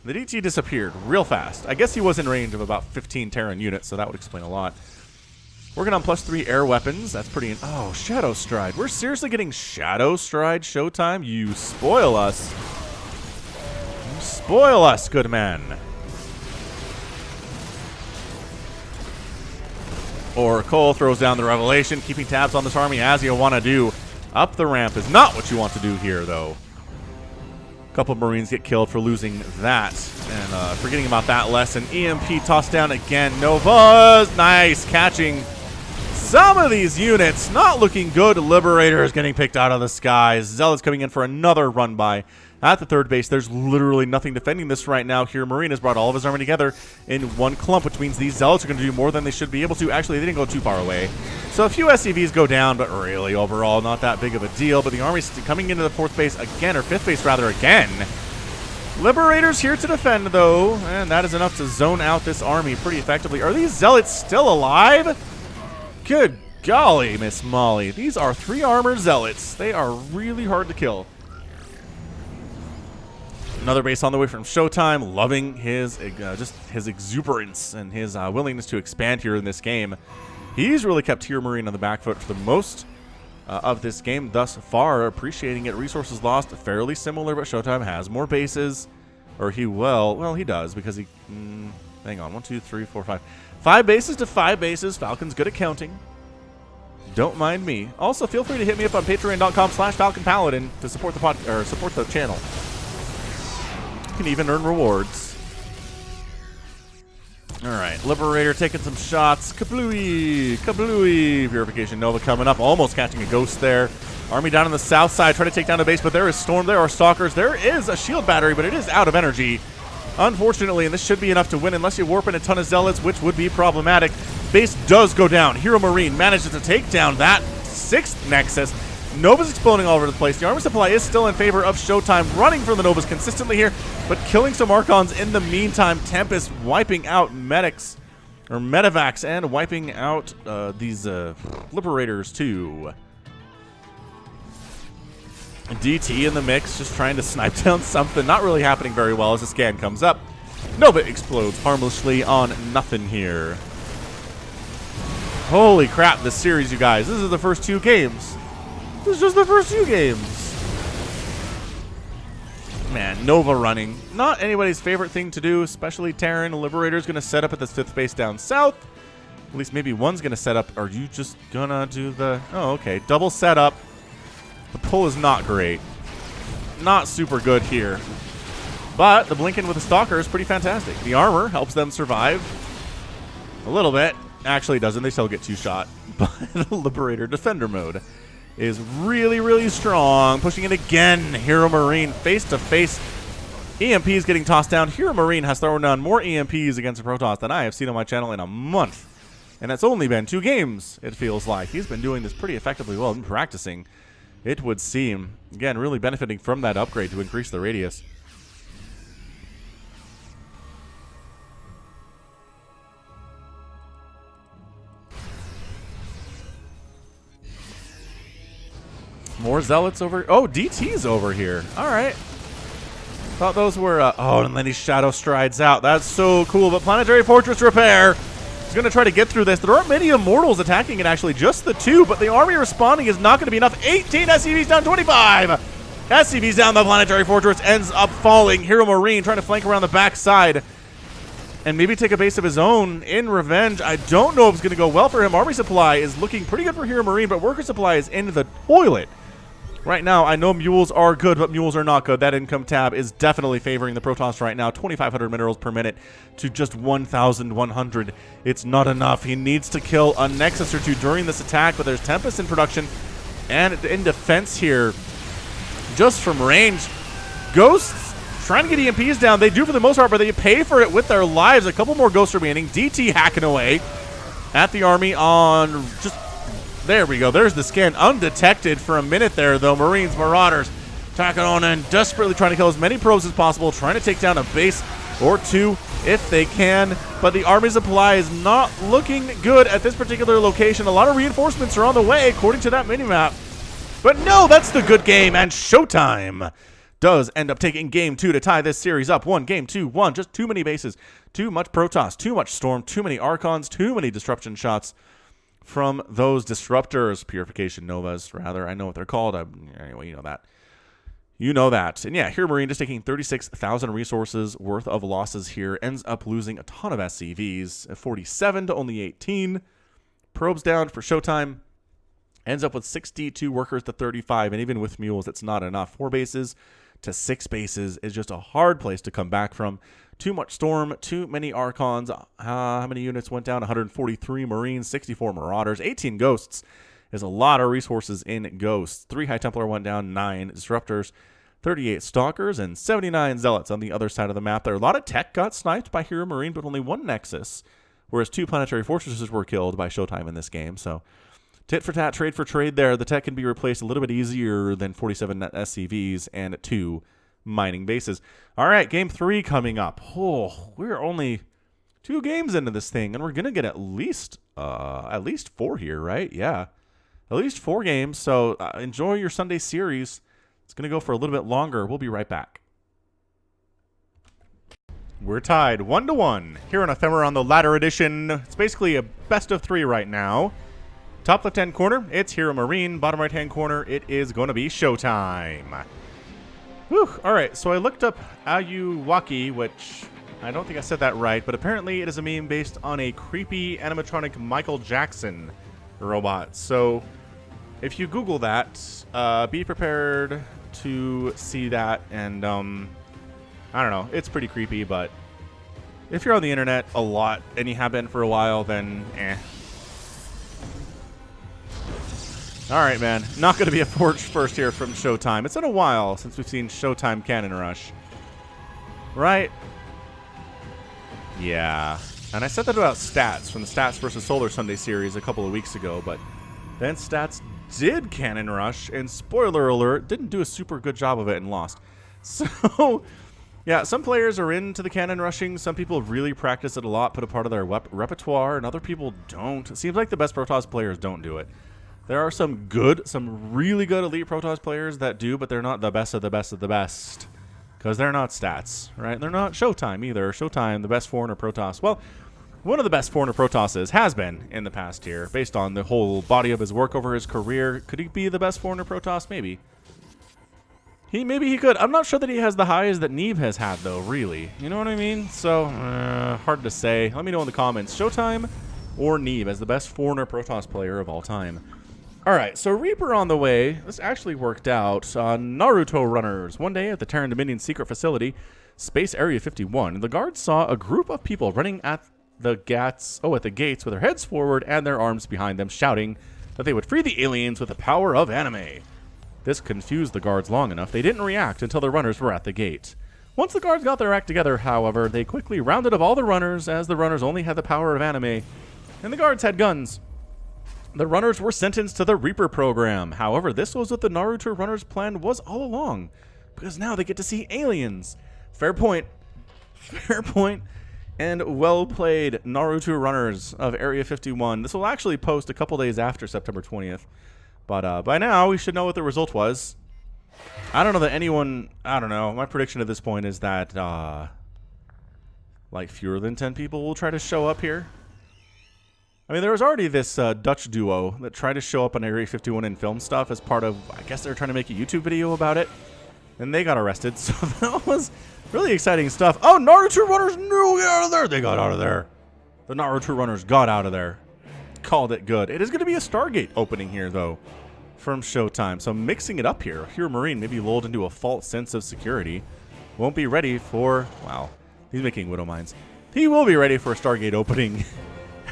The DT disappeared real fast. I guess he was in range of about 15 Terran units, so that would explain a lot. Working on +3 air weapons. That's pretty... Oh, Shadow Stride. We're seriously getting Shadow Stride ShoWTimE? You spoil us. You spoil us, good man. Oracle throws down the Revelation, keeping tabs on this army as you want to do. Up the ramp is not what you want to do here, though. A couple of Marines get killed for losing that. And forgetting about that lesson. EMP tossed down again. Nova's nice catching some of these units. Not looking good. Liberators getting picked out of the skies. Zealots coming in for another run by at the third base. There's literally nothing defending this right now. HeRoMaRinE has brought all of his army together in one clump, which means these Zealots are going to do more than they should be able to. Actually, they didn't go too far away. So a few SCVs go down, but really overall not that big of a deal. But the army's coming into the fourth base again, or fifth base rather again. Liberators here to defend though, and that is enough to zone out this army pretty effectively. Are these Zealots still alive? Good golly, Miss Molly. These are 3 armored Zealots. They are really hard to kill. Another base on the way from ShoWTimE, loving his just his exuberance and his willingness to expand here in this game. He's really kept HeRoMaRinE on the back foot for the most of this game thus far, appreciating it. Resources lost, fairly similar, but ShoWTimE has more bases. Or he will. Well, he does, because he... hang on. 1, 2, 3, 4, 5. 5 bases to 5 bases. Falcon's good at counting. Don't mind me. Also, feel free to hit me up on patreon.com/FalconPaladin to support the support the channel. You can even earn rewards. Alright, Liberator taking some shots. Kablooey! Kablooey! Purification Nova coming up, almost catching a ghost there. Army down on the south side, trying to take down a base, but there is Storm, there are Stalkers, there is a shield battery, but it is out of energy. Unfortunately, and this should be enough to win unless you warp in a ton of Zealots, which would be problematic. Base does go down. HeRoMaRinE manages to take down that 6th Nexus. Nova's exploding all over the place. The armor supply is still in favor of ShoWTimE, running for the Novas consistently here, but killing some Archons in the meantime. Tempest wiping out medics, or medevacs, and wiping out these Liberators too. DT in the mix, just trying to snipe down something. Not really happening very well as the scan comes up. Nova explodes harmlessly on nothing here. Holy crap, this series, you guys. This is the first 2 games. This is just the first 2 games. Man, Nova running. Not anybody's favorite thing to do, especially Terran. Liberator's going to set up at this 5th base down south. At least maybe one's going to set up. Are you just going to do the... Oh, okay. Double setup. The pull is not great. Not super good here. But the Blinken with the Stalker is pretty fantastic. The armor helps them survive a little bit. Actually doesn't. They still get 2 shot. But the Liberator Defender mode is really, really strong. Pushing it again. HeRoMaRinE face to face. EMP is getting tossed down. HeRoMaRinE has thrown down more EMPs against a Protoss than I have seen on my channel in a month. And it's only been 2 games, it feels like. He's been doing this pretty effectively well and practicing, it would seem. Again, really benefiting from that upgrade to increase the radius. More Zealots over... Oh, DT's over here. All right. Thought those were... oh, and then he Shadow Strides out. That's so cool. But Planetary Fortress Repair is going to try to get through this. There aren't many Immortals attacking it, actually. Just the 2. But the army responding is not going to be enough. 18 SCVs down 25. SCVs down. The Planetary Fortress ends up falling. HeRoMaRinE trying to flank around the backside and maybe take a base of his own in revenge. I don't know if it's going to go well for him. Army supply is looking pretty good for HeRoMaRinE, but worker supply is in the toilet. Right now, I know mules are good, but mules are not good. That income tab is definitely favoring the Protoss right now. 2,500 minerals per minute to just 1,100. It's not enough. He needs to kill a Nexus or 2 during this attack, but there's Tempest in production and in defense here. Just from range, Ghosts trying to get EMPs down. They do for the most part, but they pay for it with their lives. A couple more Ghosts remaining. DT hacking away at the army on just... There we go. There's the scan. Undetected for a minute there, though. Marines, Marauders, tacking on and desperately trying to kill as many probes as possible, trying to take down a base or 2 if they can. But the army supply is not looking good at this particular location. A lot of reinforcements are on the way, according to that minimap. But no, that's the good game, and ShoWTimE does end up taking game 2 to tie this series up. 1 game 2, 1. Just too many bases, too much Protoss, too much Storm, too many Archons, too many disruption shots from those disruptors. Purification Novas, rather. I know what they're called. Anyway, you know that. You know that. And yeah, HeRoMaRinE just taking 36,000 resources worth of losses here. Ends up losing a ton of SCVs. 47 to only 18. Probes down for ShoWTimE. Ends up with 62 workers to 35. And even with mules, it's not enough. 4 bases to 6 bases is just a hard place to come back from. Too much storm, too many Archons. How many units went down? 143 Marines, 64 Marauders, 18 Ghosts. There's a lot of resources in Ghosts. 3 High Templar went down, 9 Disruptors, 38 Stalkers, and 79 Zealots on the other side of the map. There are a lot of tech got sniped by HeRoMaRinE, but only 1 Nexus, whereas 2 Planetary Fortresses were killed by ShoWTimE in this game. So tit for tat, trade for trade there. The tech can be replaced a little bit easier than 47 net SCVs and 2 mining bases. All right, game 3 coming up. Oh, we're only 2 games into this thing, and we're gonna get at least 4 here, right? Yeah, at least 4 games. So enjoy your Sunday series. It's gonna go for a little bit longer. We'll be right back. We're tied 1-1 here on Ephemera on the ladder edition. It's basically a best of 3 right now. Top left-hand corner, it's HeRoMaRinE. Bottom right-hand corner, it is going to be ShoWTimE. Whew. All right, so I looked up Ayuwaki, which I don't think I said that right, but apparently it is a meme based on a creepy animatronic Michael Jackson robot. So if you Google that, be prepared to see that, and I don't know, it's pretty creepy, but if you're on the internet a lot and you have been for a while, then All right, man. Not going to be a Forge first here from ShoWTimE. It's been a while since we've seen ShoWTimE Cannon Rush. Right? Yeah. And I said that about Stats from the Stats vs. Solar Sunday series a couple of weeks ago, but then Stats did Cannon Rush, and spoiler alert, didn't do a super good job of it and lost. So, yeah, some players are into the Cannon Rushing. Some people really practice it a lot, put it part of their repertoire, and other people don't. It seems like the best Protoss players don't do it. There are some really good elite Protoss players that do, but they're not the best of the best of the best. Because they're not Stats, right? They're not ShoWTimE either. ShoWTimE, the best foreigner Protoss. Well, one of the best foreigner Protosses has been in the past year, based on the whole body of his work over his career. Could he be the best foreigner Protoss? Maybe. Maybe he could. I'm not sure that he has the highs that Neve has had, though, really. You know what I mean? So, hard to say. Let me know in the comments. ShoWTimE or Neve as the best foreigner Protoss player of all time. Alright, so Reaper on the way. This actually worked out. Naruto runners. One day at the Terran Dominion secret facility, Space Area 51, the guards saw a group of people running at the gates with their heads forward and their arms behind them, shouting that they would free the aliens with the power of anime. This confused the guards long enough they didn't react until the runners were at the gate. Once the guards got their act together, however, they quickly rounded up all the runners, as the runners only had the power of anime, and the guards had guns. The runners were sentenced to the Reaper program. However, this was what the Naruto runners' plan was all along, because now they get to see aliens. Fair point. Fair point. And well played, Naruto runners of Area 51. This will actually post a couple days after September 20th. But by now, we should know what the result was. I don't know that anyone... I don't know. My prediction at this point is that, like, fewer than 10 people will try to show up here. I mean, there was already this Dutch duo that tried to show up on Area 51 and film stuff as part of... I guess they were trying to make a YouTube video about it. And they got arrested, so that was really exciting stuff. Oh, Naruto runners knew get out of there! They got out of there. The Naruto runners got out of there. Called it good. It is going to be a Stargate opening here, though, from ShoWTimE. So mixing it up here. HeRoMaRinE may be lulled into a false sense of security. Won't be ready for... Wow. He's making Widow Mines. He will be ready for a Stargate opening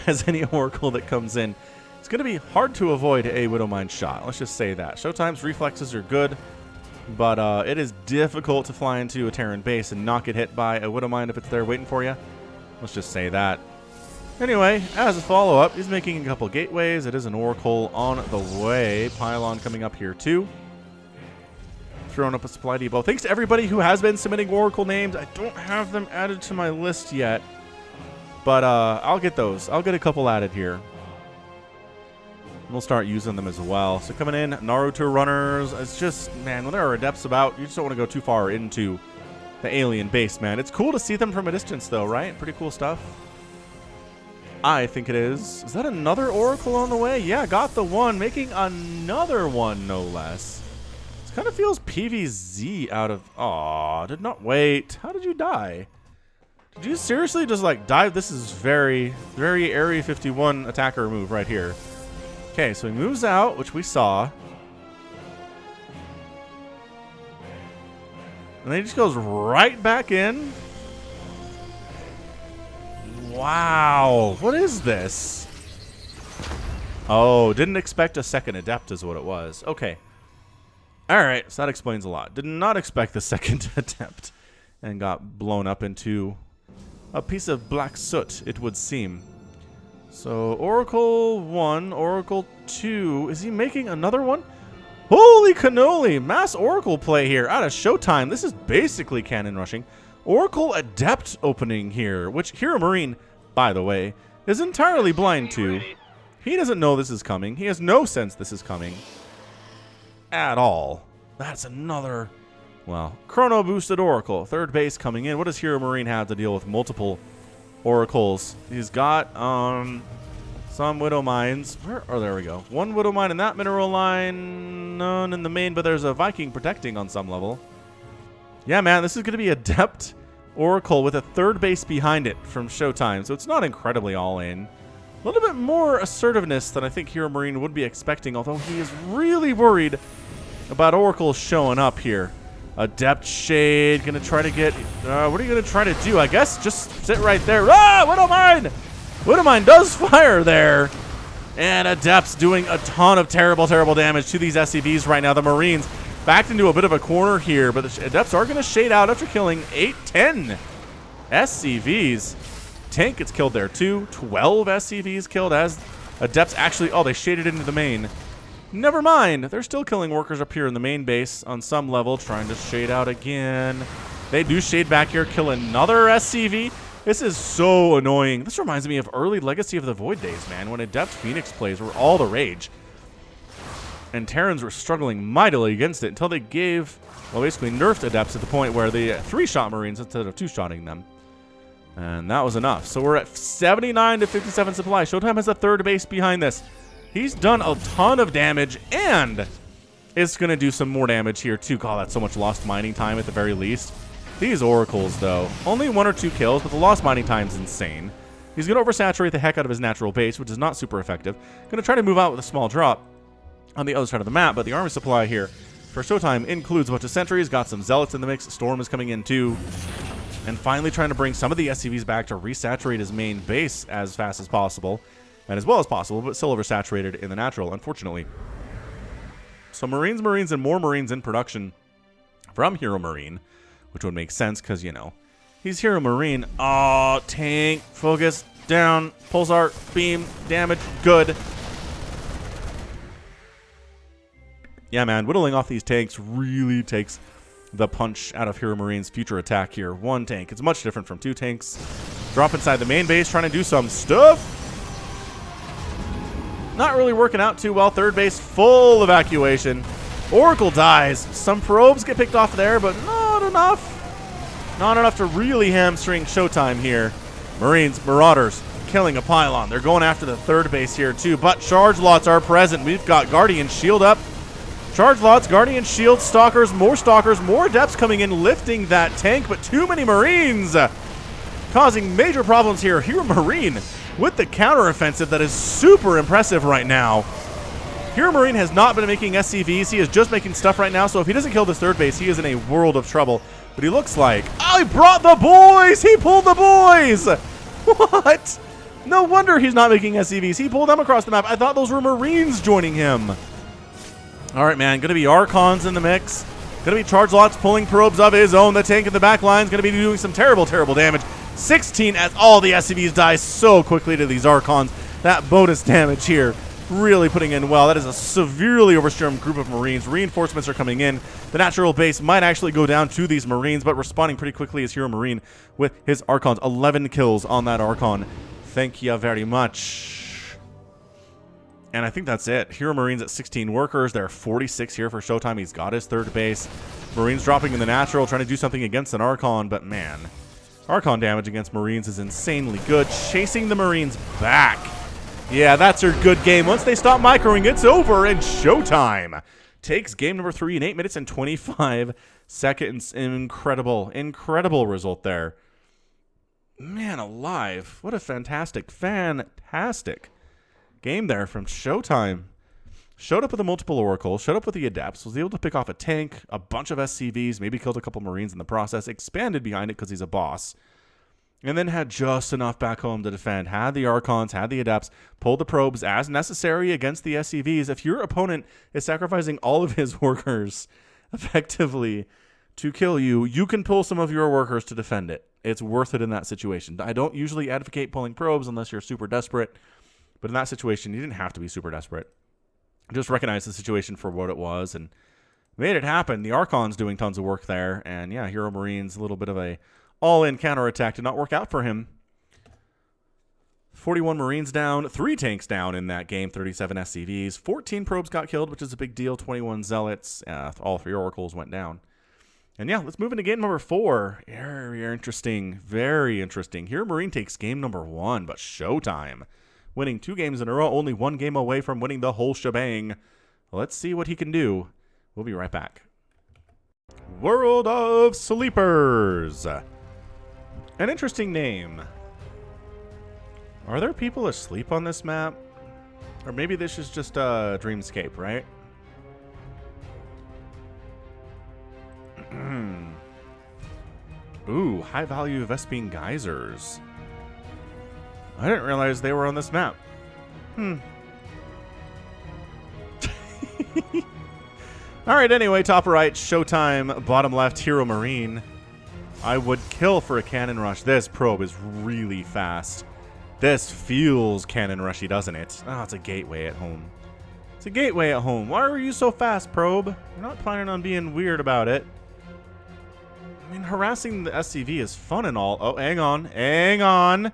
as any Oracle that comes in. It's going to be hard to avoid a Widow Mine shot. Let's just say that. ShoWTimE's reflexes are good, but it is difficult to fly into a Terran base and not get hit by a Widow Mine if it's there waiting for you. Let's just say that. Anyway, as a follow-up, he's making a couple gateways. It is an Oracle on the way. Pylon coming up here, too. Throwing up a supply depot. Thanks to everybody who has been submitting Oracle names. I don't have them added to my list yet, but I'll get those. I'll get a couple added here. We'll start using them as well. So coming in, Naruto runners. It's just, man, when there are adepts about, you just don't want to go too far into the alien base, man. It's cool to see them from a distance, though, right? Pretty cool stuff. I think it is. Is that another Oracle on the way? Yeah, got the one. Making another one, no less. This kind of feels PVZ out of... Aw, did not wait. How did you die? Did you seriously just, like, dive? This is very, very Area 51 attacker move right here. Okay, so he moves out, which we saw. And then he just goes right back in. Wow. What is this? Oh, didn't expect a second adept is what it was. Okay. Alright, so that explains a lot. Did not expect the second adept. And got blown up into a piece of black soot, it would seem. So, Oracle 1, Oracle 2. Is he making another one? Holy cannoli! Mass Oracle play here out of ShoWTimE. This is basically cannon rushing. Oracle Adept opening here, which HeRoMaRinE, by the way, is entirely blind to. He doesn't know this is coming. He has no sense this is coming. At all. That's another, well, Chrono Boosted Oracle. Third base coming in. What does HeRoMaRinE have to deal with multiple Oracles? He's got, some Widow Mines. Where? Oh, there we go. One Widow Mine in that mineral line. None in the main, but there's a Viking protecting on some level. Yeah, man, this is going to be Adept Oracle with a third base behind it from ShoWTimE, so it's not incredibly all in. A little bit more assertiveness than I think HeRoMaRinE would be expecting, although he is really worried about Oracle showing up here. Adept Shade, going to try to get... what are you going to try to do? I guess just sit right there. Ah, Widow Mine! Widow Mine does fire there. And Adept's doing a ton of terrible, terrible damage to these SCVs right now. The Marines backed into a bit of a corner here, but the Adepts are going to shade out after killing 8-10 SCVs. Tank gets killed there too. 12 SCVs killed as Adepts actually... Oh, they shaded into the main. Never mind. They're still killing workers up here in the main base on some level, trying to shade out again. They do shade back here, kill another SCV. This is so annoying. This reminds me of early Legacy of the Void days, man, when Adept Phoenix plays were all the rage. And Terrans were struggling mightily against it until they gave, well, basically nerfed Adepts at the point where they 3-shot Marines instead of 2-shotting them. And that was enough. So we're at 79 to 57 supply. ShoWTimE has a third base behind this. He's done a ton of damage, and it's going to do some more damage here, too. God, that's so much lost mining time at the very least. These Oracles, though, only 1 or 2 kills, but the lost mining time is insane. He's going to oversaturate the heck out of his natural base, which is not super effective. Going to try to move out with a small drop on the other side of the map, but the army supply here for ShoWTimE includes a bunch of sentries, got some zealots in the mix, Storm is coming in too, and finally trying to bring some of the SCVs back to resaturate his main base as fast as possible, and as well as possible, but still oversaturated in the natural, unfortunately. So Marines, and more Marines in production from HeRoMaRinE, which would make sense because, you know, he's HeRoMaRinE. Oh, tank, focus, down, pulsar, beam, damage, good. Yeah, man, whittling off these tanks really takes the punch out of HeRoMaRinE's future attack here. 1 tank. It's much different from 2 tanks. Drop inside the main base, trying to do some stuff. Not really working out too well. Third base, full evacuation. Oracle dies. Some probes get picked off there, but not enough. Not enough to really hamstring ShoWTimE here. Marines, Marauders, killing a pylon. They're going after the third base here too, but charge lots are present. We've got Guardian Shield up. Charge lots, Guardian Shield, Stalkers, more Adepts coming in, lifting that tank, but too many Marines. Causing major problems here. HeRoMaRinE with the counteroffensive that is super impressive right now. HeRoMaRinE has not been making SCVs. He is just making stuff right now, so if he doesn't kill this third base, he is in a world of trouble. But he looks like... Oh, he brought the boys! He pulled the boys! What? No wonder he's not making SCVs. He pulled them across the map. I thought those were Marines joining him. All right, man. Going to be Archons in the mix. Going to be Charge Lots pulling probes of his own. The tank in the back line is going to be doing some terrible, terrible damage. 16 as all the SCVs die so quickly to these Archons. That bonus damage here really putting in well. That is a severely overstrung group of Marines. Reinforcements are coming in. The natural base might actually go down to these Marines, but responding pretty quickly is HeRoMaRinE with his Archons. 11 kills on that Archon. Thank you very much. And I think that's it. HeRoMaRinE's at 16 workers. There are 46 here for ShoWTimE. He's got his third base. Marines dropping in the natural, trying to do something against an Archon, but man, Archon damage against Marines is insanely good. Chasing the Marines back. Yeah, that's her good game. Once they stop microing, it's over, and ShoWTimE takes game number 3 in 8 minutes and 25 seconds. Incredible, incredible result there. Man alive. What a fantastic game there from ShoWTimE. Showed up with a multiple Oracle, showed up with the Adepts, was able to pick off a tank, a bunch of SCVs, maybe killed a couple Marines in the process, expanded behind it because he's a boss, and then had just enough back home to defend. Had the Archons, had the Adepts, pulled the probes as necessary against the SCVs. If your opponent is sacrificing all of his workers effectively to kill you, you can pull some of your workers to defend it. It's worth it in that situation. I don't usually advocate pulling probes unless you're super desperate, but in that situation, you didn't have to be super desperate. Just recognize the situation for what it was and made it happen. The Archon's doing tons of work there, and yeah, HeRoMaRiNE's a little bit of a all-in counterattack did not work out for him. 41 Marines down, 3 tanks down in that game, 37 SCVs, 14 probes got killed, which is a big deal, 21 Zealots, all 3 Oracles went down. And yeah, let's move into game number 4. Very interesting, very interesting. HeRoMaRiNE takes game number 1, but ShoWTimE winning 2 games in a row, only 1 game away from winning the whole shebang. Let's see what he can do. We'll be right back. World of Sleepers. An interesting name. Are there people asleep on this map? Or maybe this is just a dreamscape, right? Ooh, high value Vespine geysers. I didn't realize they were on this map. Alright, anyway, top right, ShoWTimE, bottom left, HeRoMaRiNE. I would kill for a cannon rush. This probe is really fast. This feels cannon rushy, doesn't it? Oh, it's a gateway at home. It's a gateway at home. Why are you so fast, probe? You're not planning on being weird about it. I mean, harassing the SCV is fun and all. Oh, hang on. Hang on.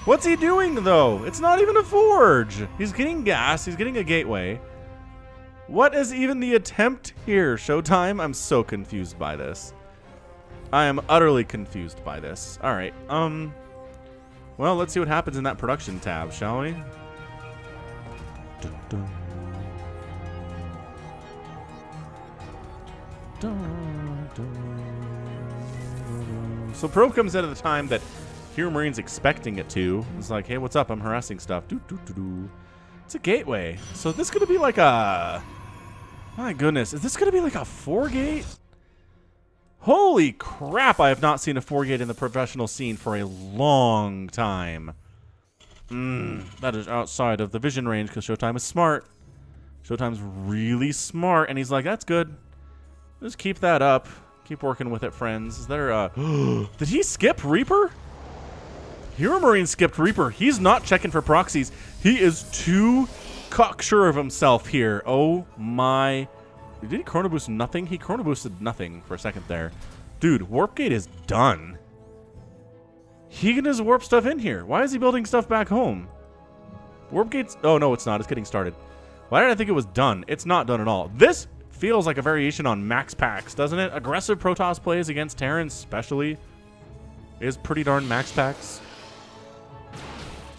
What's he doing, though? It's not even a forge. He's getting gas. He's getting a gateway. What is even the attempt here, ShoWTimE? I'm so confused by this. I am utterly confused by this. All right. Well, let's see what happens in that production tab, shall we? So probe comes out at the time that HeRoMaRiNE's expecting it to. It's like, hey, what's up? I'm harassing stuff. It's a gateway. So this going to be like a... My goodness. Is this going to be like a 4-gate? Holy crap. I have not seen a 4-gate in the professional scene for a long time. That is outside of the vision range because ShoWTimE is smart. ShoWTimE's really smart. And he's like, that's good. Just keep that up. Keep working with it, friends. Is there a... Did he skip Reaper? HeRoMaRiNE skipped Reaper. He's not checking for proxies. He is too cocksure of himself here. Oh my... Did he chrono boost nothing? He chrono boosted nothing for a second there. Dude, Warp Gate is done. He can just warp stuff in here. Why is he building stuff back home? Warp Gate's... Oh, no, it's not. It's getting started. Why did I think it was done? It's not done at all. This feels like a variation on Max Packs, doesn't it? Aggressive Protoss plays against Terrans, especially, is pretty darn Max Packs.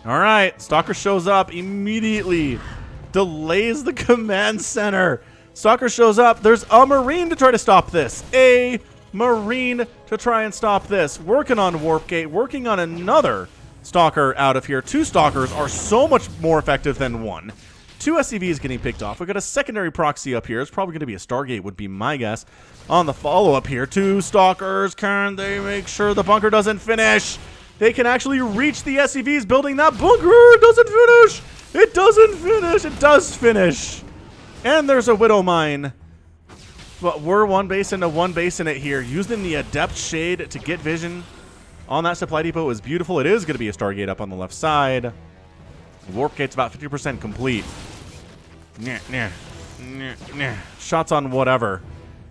All right, Stalker shows up immediately, delays the command center. Stalker shows up. There's a Marine to try to stop this. A Marine to try and stop this. Working on Warp Gate, working on another Stalker out of here. 2 Stalkers are so much more effective than 1. 2 SCVs getting picked off. We got a secondary proxy up here. It's probably going to be a Stargate, would be my guess. On the follow-up here, 2 Stalkers. Can they make sure the bunker doesn't finish? They can actually reach the SCVs building that bunker. It doesn't finish. It doesn't finish. It does finish. And there's a Widow Mine. But we're 1 base into 1 base in it here. Using the Adept Shade to get vision on that supply depot is beautiful. It is going to be a Stargate up on the left side. Warp Gate's about 50% complete. Shots on whatever.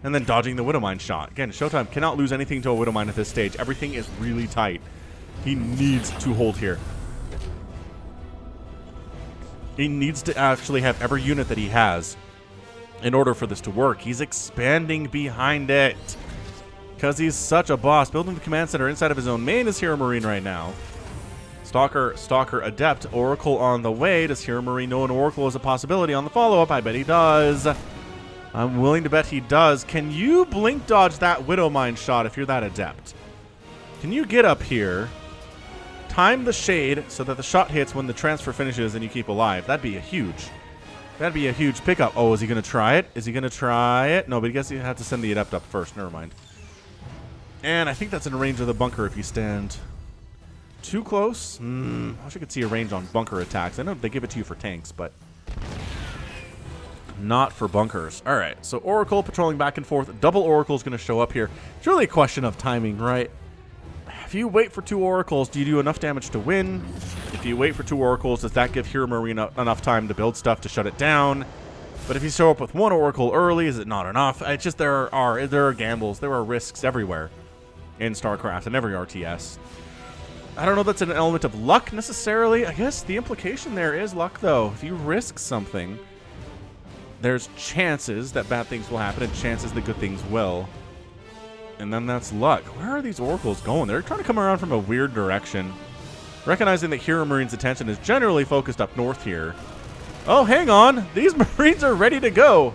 And then dodging the Widow Mine shot. Again, ShoWTimE cannot lose anything to a Widow Mine at this stage. Everything is really tight. He needs to hold here. He needs to actually have every unit that he has in order for this to work. He's expanding behind it because he's such a boss. Building the command center inside of his own main is HeRoMaRiNE right now. Stalker, Adept, Oracle on the way. Does HeRoMaRiNE know an Oracle is a possibility on the follow-up? I bet he does. I'm willing to bet he does. Can you blink dodge that Widow Mine shot if you're that Adept? Can you get up here time the shade so that the shot hits when the transfer finishes and you keep alive. That'd be a huge pickup. Oh, is he going to try it? Is he going to try it? No, but I guess he had to send the adept up first. Never mind. And I think that's in range of the bunker if you stand too close. I wish I could see a range on bunker attacks. I know they give it to you for tanks, but not for bunkers. All right, so Oracle patrolling back and forth. Double Oracle is going to show up here. It's really a question of timing, right? If you wait for 2 Oracles, do you do enough damage to win? If you wait for 2 Oracles, does that give HeRoMaRinE enough time to build stuff to shut it down? But if you show up with 1 Oracle early, is it not enough? It's just there are gambles, there are risks everywhere in StarCraft and every RTS. I don't know if that's an element of luck necessarily. I guess the implication there is luck, though. If you risk something, there's chances that bad things will happen and chances that good things will. And then that's luck. Where are these Oracles going? They're trying to come around from a weird direction. Recognizing that HeRoMaRiNE's attention is generally focused up north here. Oh, hang on. These Marines are ready to go.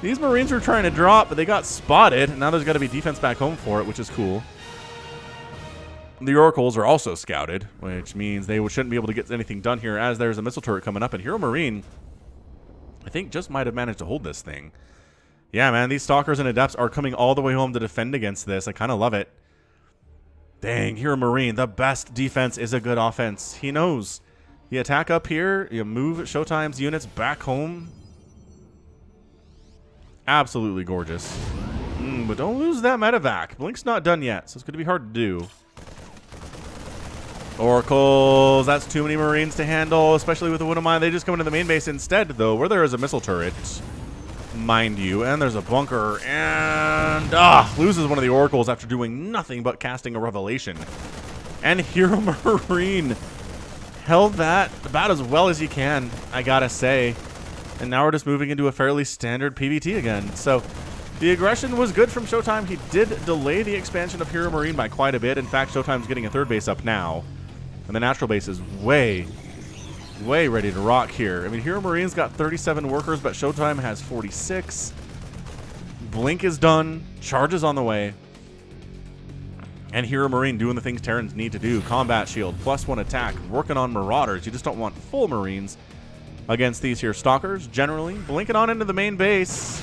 These Marines were trying to drop, but they got spotted. And now there's got to be defense back home for it, which is cool. The Oracles are also scouted, which means they shouldn't be able to get anything done here as there's a missile turret coming up. And HeRoMaRiNE, I think, just might have managed to hold this thing. Yeah, man, these Stalkers and Adepts are coming all the way home to defend against this. I kind of love it. Dang, HeRoMaRiNE, the best defense is a good offense. He knows. You attack up here, you move ShoWTIME's units back home. Absolutely gorgeous. But don't lose that medevac. Blink's not done yet, so it's going to be hard to do. Oracles, that's too many Marines to handle, especially with the Widowmine. They just come into the main base instead, though, where there is a missile turret, mind you, and there's a bunker, and loses one of the Oracles after doing nothing but casting a Revelation. And HeRoMaRiNE held that about as well as you can, I gotta say. And now we're just moving into a fairly standard PvT again. So the aggression was good from ShoWTIME. He did delay the expansion of HeRoMaRiNE by quite a bit. In fact, ShoWTIME's getting a 3rd base up now. And the natural base is way ready to rock here. I mean, HeRoMaRiNE's got 37 workers, but ShoWTIME has 46. Blink is done. Charge is on the way. And HeRoMaRiNE doing the things Terrans need to do. Combat shield, +1 attack, working on Marauders. You just don't want full Marines against these here Stalkers, generally. Blinking on into the main base.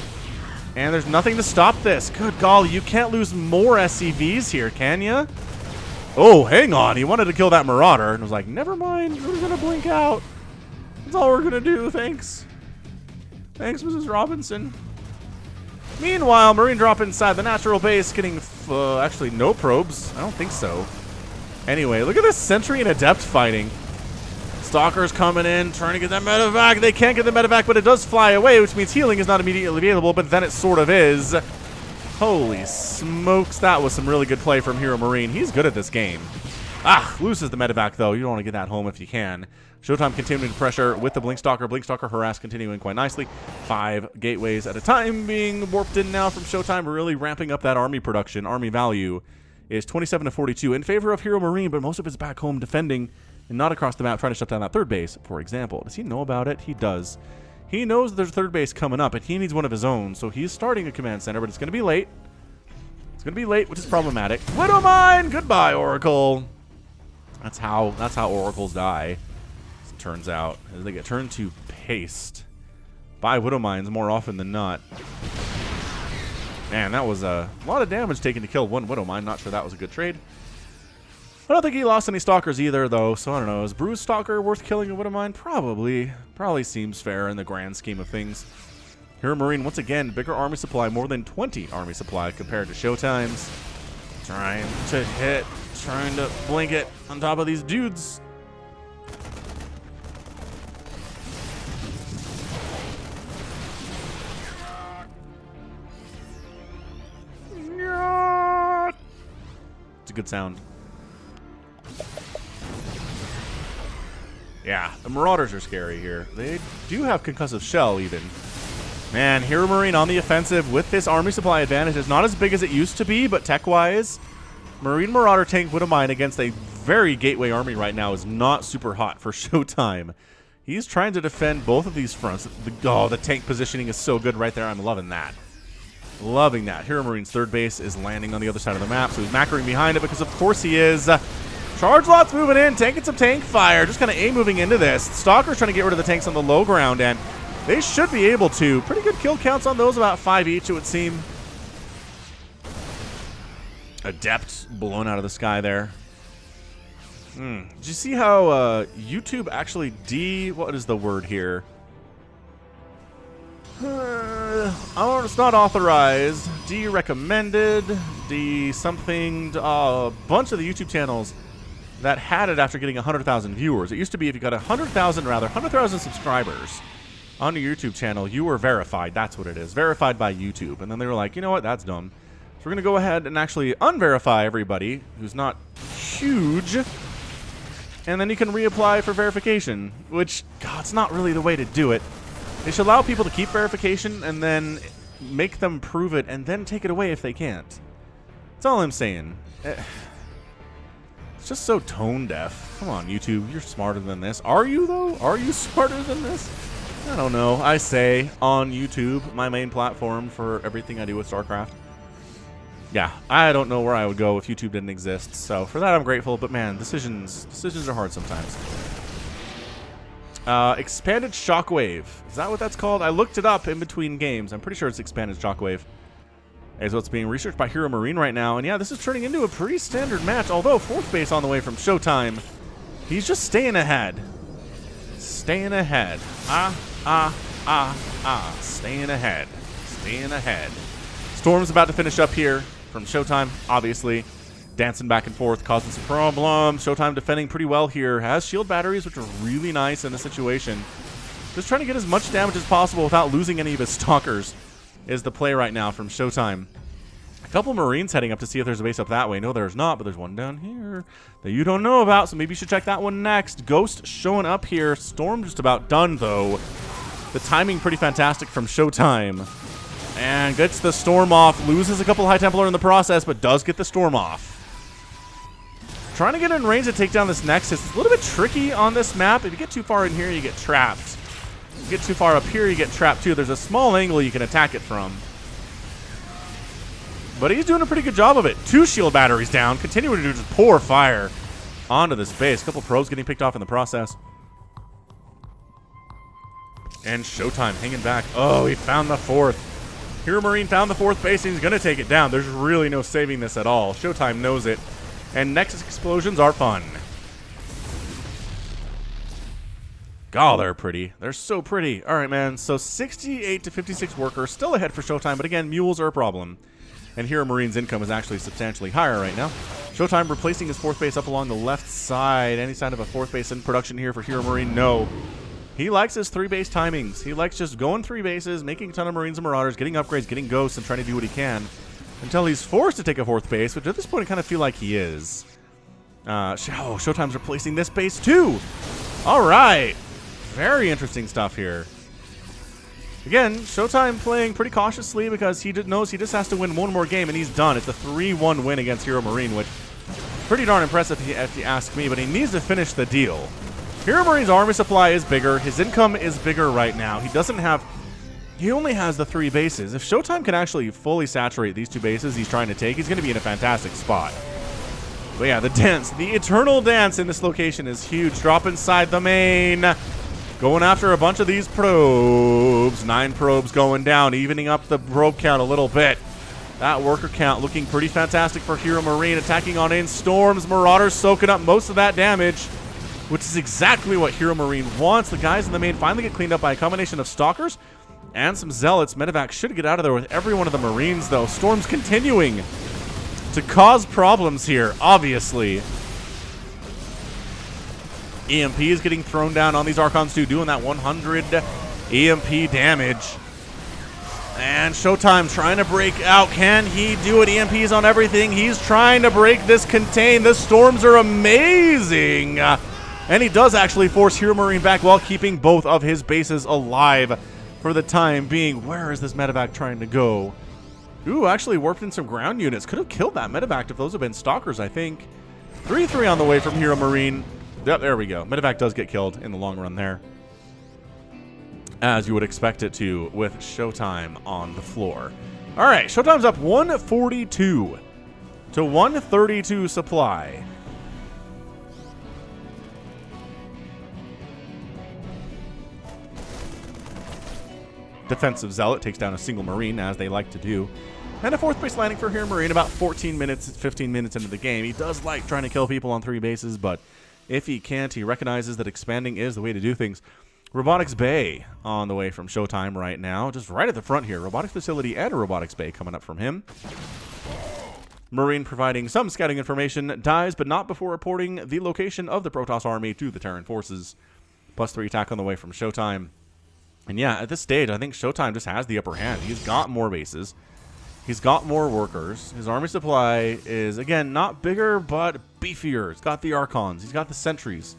And there's nothing to stop this. Good golly, you can't lose more SCVs here, can you? Oh, hang on. He wanted to kill that Marauder and was like, never mind. We're going to blink out. That's all we're going to do. Thanks. Thanks, Mrs. Robinson. Meanwhile, Marine drop inside the natural base, getting actually no probes. I don't think so. Anyway, look at this Sentry and Adept fighting. Stalkers coming in, trying to get that medevac. They can't get the medevac, but it does fly away, which means healing is not immediately available, but then it sort of is. Holy smokes, that was some really good play from HeRoMaRiNE. He's good at this game. Loses the medevac, though. You don't want to get that home if you can. ShoWTIME continuing to pressure with the Blinkstalker. Blinkstalker harass continuing quite nicely. 5 gateways at a time being warped in now from ShoWTIME. We're really ramping up that army production. Army value is 27 to 42 in favor of HeRoMaRiNE, but most of it's back home defending and not across the map trying to shut down that 3rd base, for example. Does he know about it? He does. He knows there's a 3rd base coming up, and he needs one of his own, so he's starting a command center, but it's going to be late. It's going to be late, which is problematic. Widowmine! Goodbye, Oracle! That's how Oracles die, as it turns out, as they get turned to paste by Widowmines more often than not. Man, that was a lot of damage taken to kill 1 Widowmine. Not sure that was a good trade. I don't think he lost any Stalkers either, though, so I don't know. Is Bruise Stalker worth killing a Widowmine? Probably. Probably seems fair in the grand scheme of things. HeRoMaRiNE, once again, bigger army supply, more than 20 army supply compared to ShoWTIME's. Trying to hit, trying to blink it on top of these dudes. It's a good sound. Yeah, the Marauders are scary here. They do have concussive shell, even. Man, HeRoMaRiNE on the offensive with this army supply advantage is not as big as it used to be, but tech-wise, Marine Marauder tank Widowmine against a very gateway army right now is not super hot for ShoWTIME. He's trying to defend both of these fronts. The tank positioning is so good right there. I'm loving that. Loving that. HeRoMaRiNE's third base is landing on the other side of the map, so he's macroing behind it because of course he is. Charge lots moving in, taking some tank fire, just kind of moving into this. Stalker's trying to get rid of the tanks on the low ground, and they should be able to. Pretty good kill counts on those, about 5 each, it would seem. Adept blown out of the sky there. Did you see how YouTube actually what is the word here? Oh, it's not authorized. D-recommended. D-something. A bunch of the YouTube channels that had it after getting 100,000 viewers. It used to be if you got 100,000 subscribers on your YouTube channel, you were verified. That's what it is. Verified by YouTube. And then they were like, you know what? That's dumb. So we're going to go ahead and actually unverify everybody who's not huge. And then you can reapply for verification, which, God, it's not really the way to do it. They should allow people to keep verification and then make them prove it and then take it away if they can't. That's all I'm saying. It's just so tone deaf. Come on, YouTube. You're smarter than this. Are you, though? Are you smarter than this? I don't know. I say on YouTube, my main platform for everything I do with StarCraft. Yeah, I don't know where I would go if YouTube didn't exist. So for that, I'm grateful. But man, decisions are hard sometimes. Expanded Shockwave. Is that what that's called? I looked it up in between games. I'm pretty sure it's Expanded Shockwave. Is what's being researched by HeRoMaRiNE right now. And yeah, this is turning into a pretty standard match. Although fourth base on the way from ShoWTimE. He's just staying ahead. Staying ahead. Staying ahead. Staying ahead. Storm's about to finish up here from ShoWTimE, obviously. Dancing back and forth, causing some problems. ShoWTimE defending pretty well here. Has shield batteries, which are really nice in this situation. Just trying to get as much damage as possible without losing any of his stalkers is the play right now from ShoWTimE. A couple Marines heading up to see if there's a base up that way. No, there's not, but there's one down here that you don't know about, so maybe you should check that one next. Ghost showing up here. Storm just about done, though. The timing pretty fantastic from ShoWTimE. And gets the Storm off. Loses a couple High Templar in the process, but does get the Storm off. Trying to get in range to take down this Nexus. It's a little bit tricky on this map. If you get too far in here, you get trapped. If you get too far up here, you get trapped too. There's a small angle you can attack it from. But he's doing a pretty good job of it. 2 shield batteries down. Continuing to just pour fire onto this base. A couple probes getting picked off in the process. And ShoWTimE hanging back. Oh, he found the 4th. HeRoMaRiNE found the 4th base and he's going to take it down. There's really no saving this at all. ShoWTimE knows it. And Nexus explosions are fun. God, they're pretty. They're so pretty. All right, man. So 68 to 56 workers. Still ahead for ShoWTimE, but again, mules are a problem. And HeRoMaRiNE's income is actually substantially higher right now. ShoWTimE replacing his 4th base up along the left side. Any sign of a 4th base in production here for HeRoMaRiNE? No. He likes his 3-base timings. He likes just going 3 bases, making a ton of Marines and Marauders, getting upgrades, getting ghosts, and trying to do what he can. Until he's forced to take a 4th base, which at this point I kind of feel like he is. ShoWTimE's replacing this base too. All right. Very interesting stuff here. Again, ShoWTimE playing pretty cautiously because he knows he just has to win one more game and he's done. It's a 3-1 win against HeRoMaRiNE, which is pretty darn impressive if you ask me, but he needs to finish the deal. HeRoMaRiNE's army supply is bigger. His income is bigger right now. He only has the 3 bases. If ShoWTimE can actually fully saturate these 2 bases he's trying to take, he's going to be in a fantastic spot. But yeah, the dance, the eternal dance in this location is huge. Drop inside the main. Going after a bunch of these probes. 9 probes going down, evening up the probe count a little bit. That worker count looking pretty fantastic for HeRoMaRiNE. Attacking on in. Storms, Marauders soaking up most of that damage, which is exactly what HeRoMaRiNE wants. The guys in the main finally get cleaned up by a combination of Stalkers and some Zealots. Medevac should get out of there with every one of the Marines, though. Storm's continuing to cause problems here, obviously. EMP is getting thrown down on these Archons, too, doing that 100 EMP damage. And ShoWTimE trying to break out. Can he do it? EMPs on everything. He's trying to break this contain. The Storms are amazing. And he does actually force HeRoMaRiNE back while keeping both of his bases alive for the time being. Where is this Medevac trying to go? Ooh, actually warped in some ground units. Could have killed that Medevac if those had been Stalkers, I think. 3-3 on the way from HeRoMaRiNE. Yep, there we go. Medevac does get killed in the long run there, as you would expect it to with ShoWTimE on the floor. All right, ShoWTimE's up 142 to 132 supply. Defensive Zealot takes down a single Marine, as they like to do. And a 4th base landing for HeRoMaRinE about 14 minutes, 15 minutes into the game. He does like trying to kill people on 3 bases, but if he can't, he recognizes that expanding is the way to do things. Robotics Bay on the way from ShoWTimE right now. Just right at the front here. Robotics Facility and a Robotics Bay coming up from him. Marine providing some scouting information. Dies, but not before reporting the location of the Protoss army to the Terran forces. +3 attack on the way from ShoWTimE. And yeah, at this stage, I think ShoWTimE just has the upper hand. He's got more bases. He's got more workers. His army supply is, again, not bigger, but beefier. He's got the Archons. He's got the Sentries.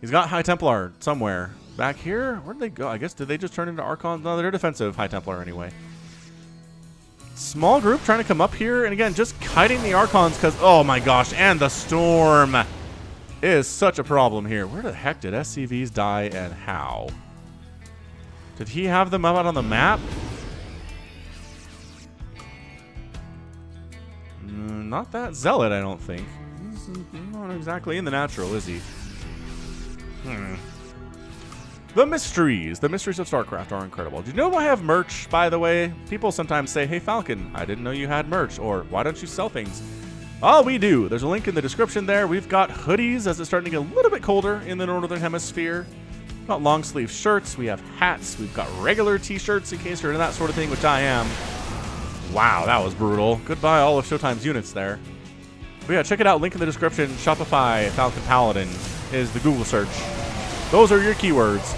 He's got High Templar somewhere. Back here? Where did they go? I guess, did they just turn into Archons? No, they're defensive High Templar anyway. Small group trying to come up here. And again, just kiting the Archons because, oh my gosh, and the Storm is such a problem here. Where the heck did SCVs die and how? Did he have them out on the map? Not that Zealot, I don't think. He's not exactly in the natural, is he? The mysteries of StarCraft are incredible. Do you know I have merch, by the way? People sometimes say, hey, Falcon, I didn't know you had merch, or why don't you sell things? Oh, we do. There's a link in the description there. We've got hoodies as it's starting to get a little bit colder in the Northern Hemisphere. We've got long sleeve shirts. We have hats. We've got regular t-shirts in case you're into that sort of thing, which I am. Wow, that was brutal. Goodbye all of ShoWTimE's units there. But yeah, check it out. Link in the description. Shopify Falcon Paladin is the Google search. Those are your keywords.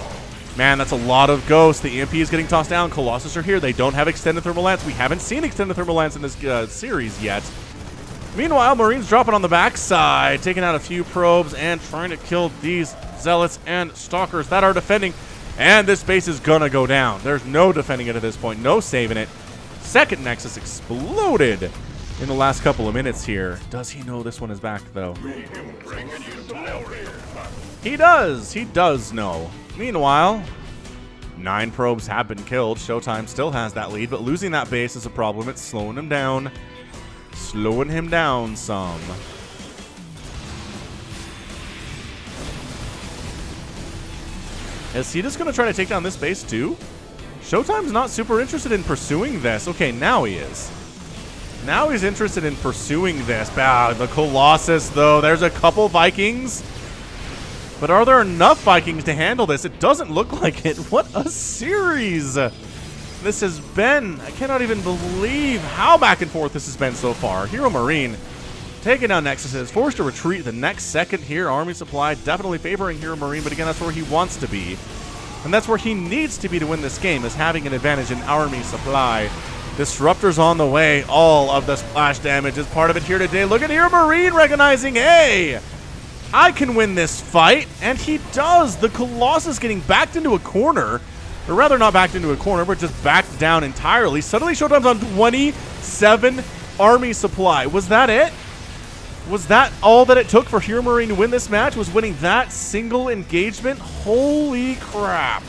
Man, that's a lot of ghosts. The EMP is getting tossed down. Colossus are here. They don't have extended thermal lance. We haven't seen extended thermal lance in this series yet. Meanwhile, Marines dropping on the backside, taking out a few probes and trying to kill these Zealots and Stalkers that are defending. And this base is going to go down. There's no defending it at this point. No saving it. Second Nexus exploded in the last couple of minutes here. Does he know this one is back, though? He does. He does know. Meanwhile, 9 probes have been killed. ShoWTimE still has that lead, but losing that base is a problem. It's slowing him down. Slowing him down some. Is he just going to try to take down this base, too? ShoWTimE's not super interested in pursuing this. Okay, now he is. Now he's interested in pursuing this. The Colossus, though. There's a couple Vikings. But are there enough Vikings to handle this? It doesn't look like it. What a series this has been. I cannot even believe how back and forth this has been so far. HeRoMaRinE taking down Nexuses. Forced to retreat the next second here. Army supply definitely favoring HeRoMaRinE. But again, that's where he wants to be. And that's where he needs to be to win this game, is having an advantage in army supply. Disruptors on the way. All of the splash damage is part of it here today. Look at HeRoMaRinE recognizing, hey, I can win this fight. And he does. The Colossus getting backed into a corner. Or rather not backed into a corner, but just backed down entirely. Suddenly ShoWTimE's on 27 army supply. Was that it? Was that all that it took for HeRoMaRinE to win this match? Was winning that single engagement? Holy crap.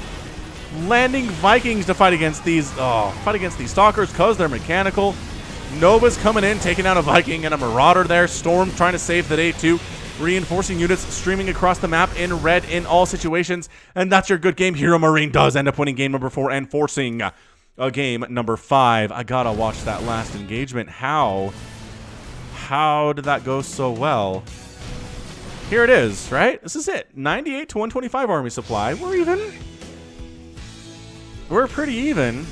Landing Vikings to fight against these Stalkers because they're mechanical. Nova's coming in, taking out a Viking and a Marauder there. Storm trying to save the day too. Reinforcing units streaming across the map in red in all situations. And that's your good game. HeRoMaRinE does end up winning game number 4 and forcing a game number 5. I gotta watch that last engagement. How did that go so well? Here it is, right? This is it. 98 to 125 army supply. We're even. We're pretty even.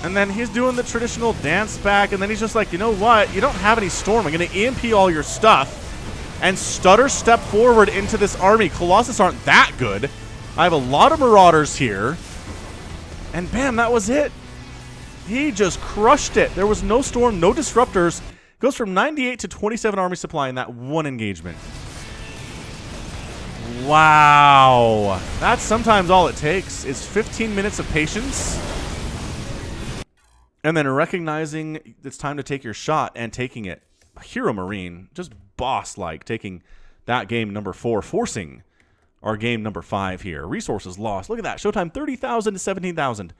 And then he's doing the traditional dance back, and then he's just like, you know what? You don't have any Storm. I'm going to EMP all your stuff and stutter step forward into this army. Colossus aren't that good. I have a lot of Marauders here. And bam, that was it. He just crushed it. There was no Storm, no Disruptors. Goes from 98 to 27 army supply in that one engagement. Wow. That's sometimes all it takes is 15 minutes of patience. And then recognizing it's time to take your shot and taking it. HeRoMaRinE, just boss-like, taking that game number 4, forcing our game number 5 here. Resources lost. Look at that. ShoWTimE 30,000 to 17,000.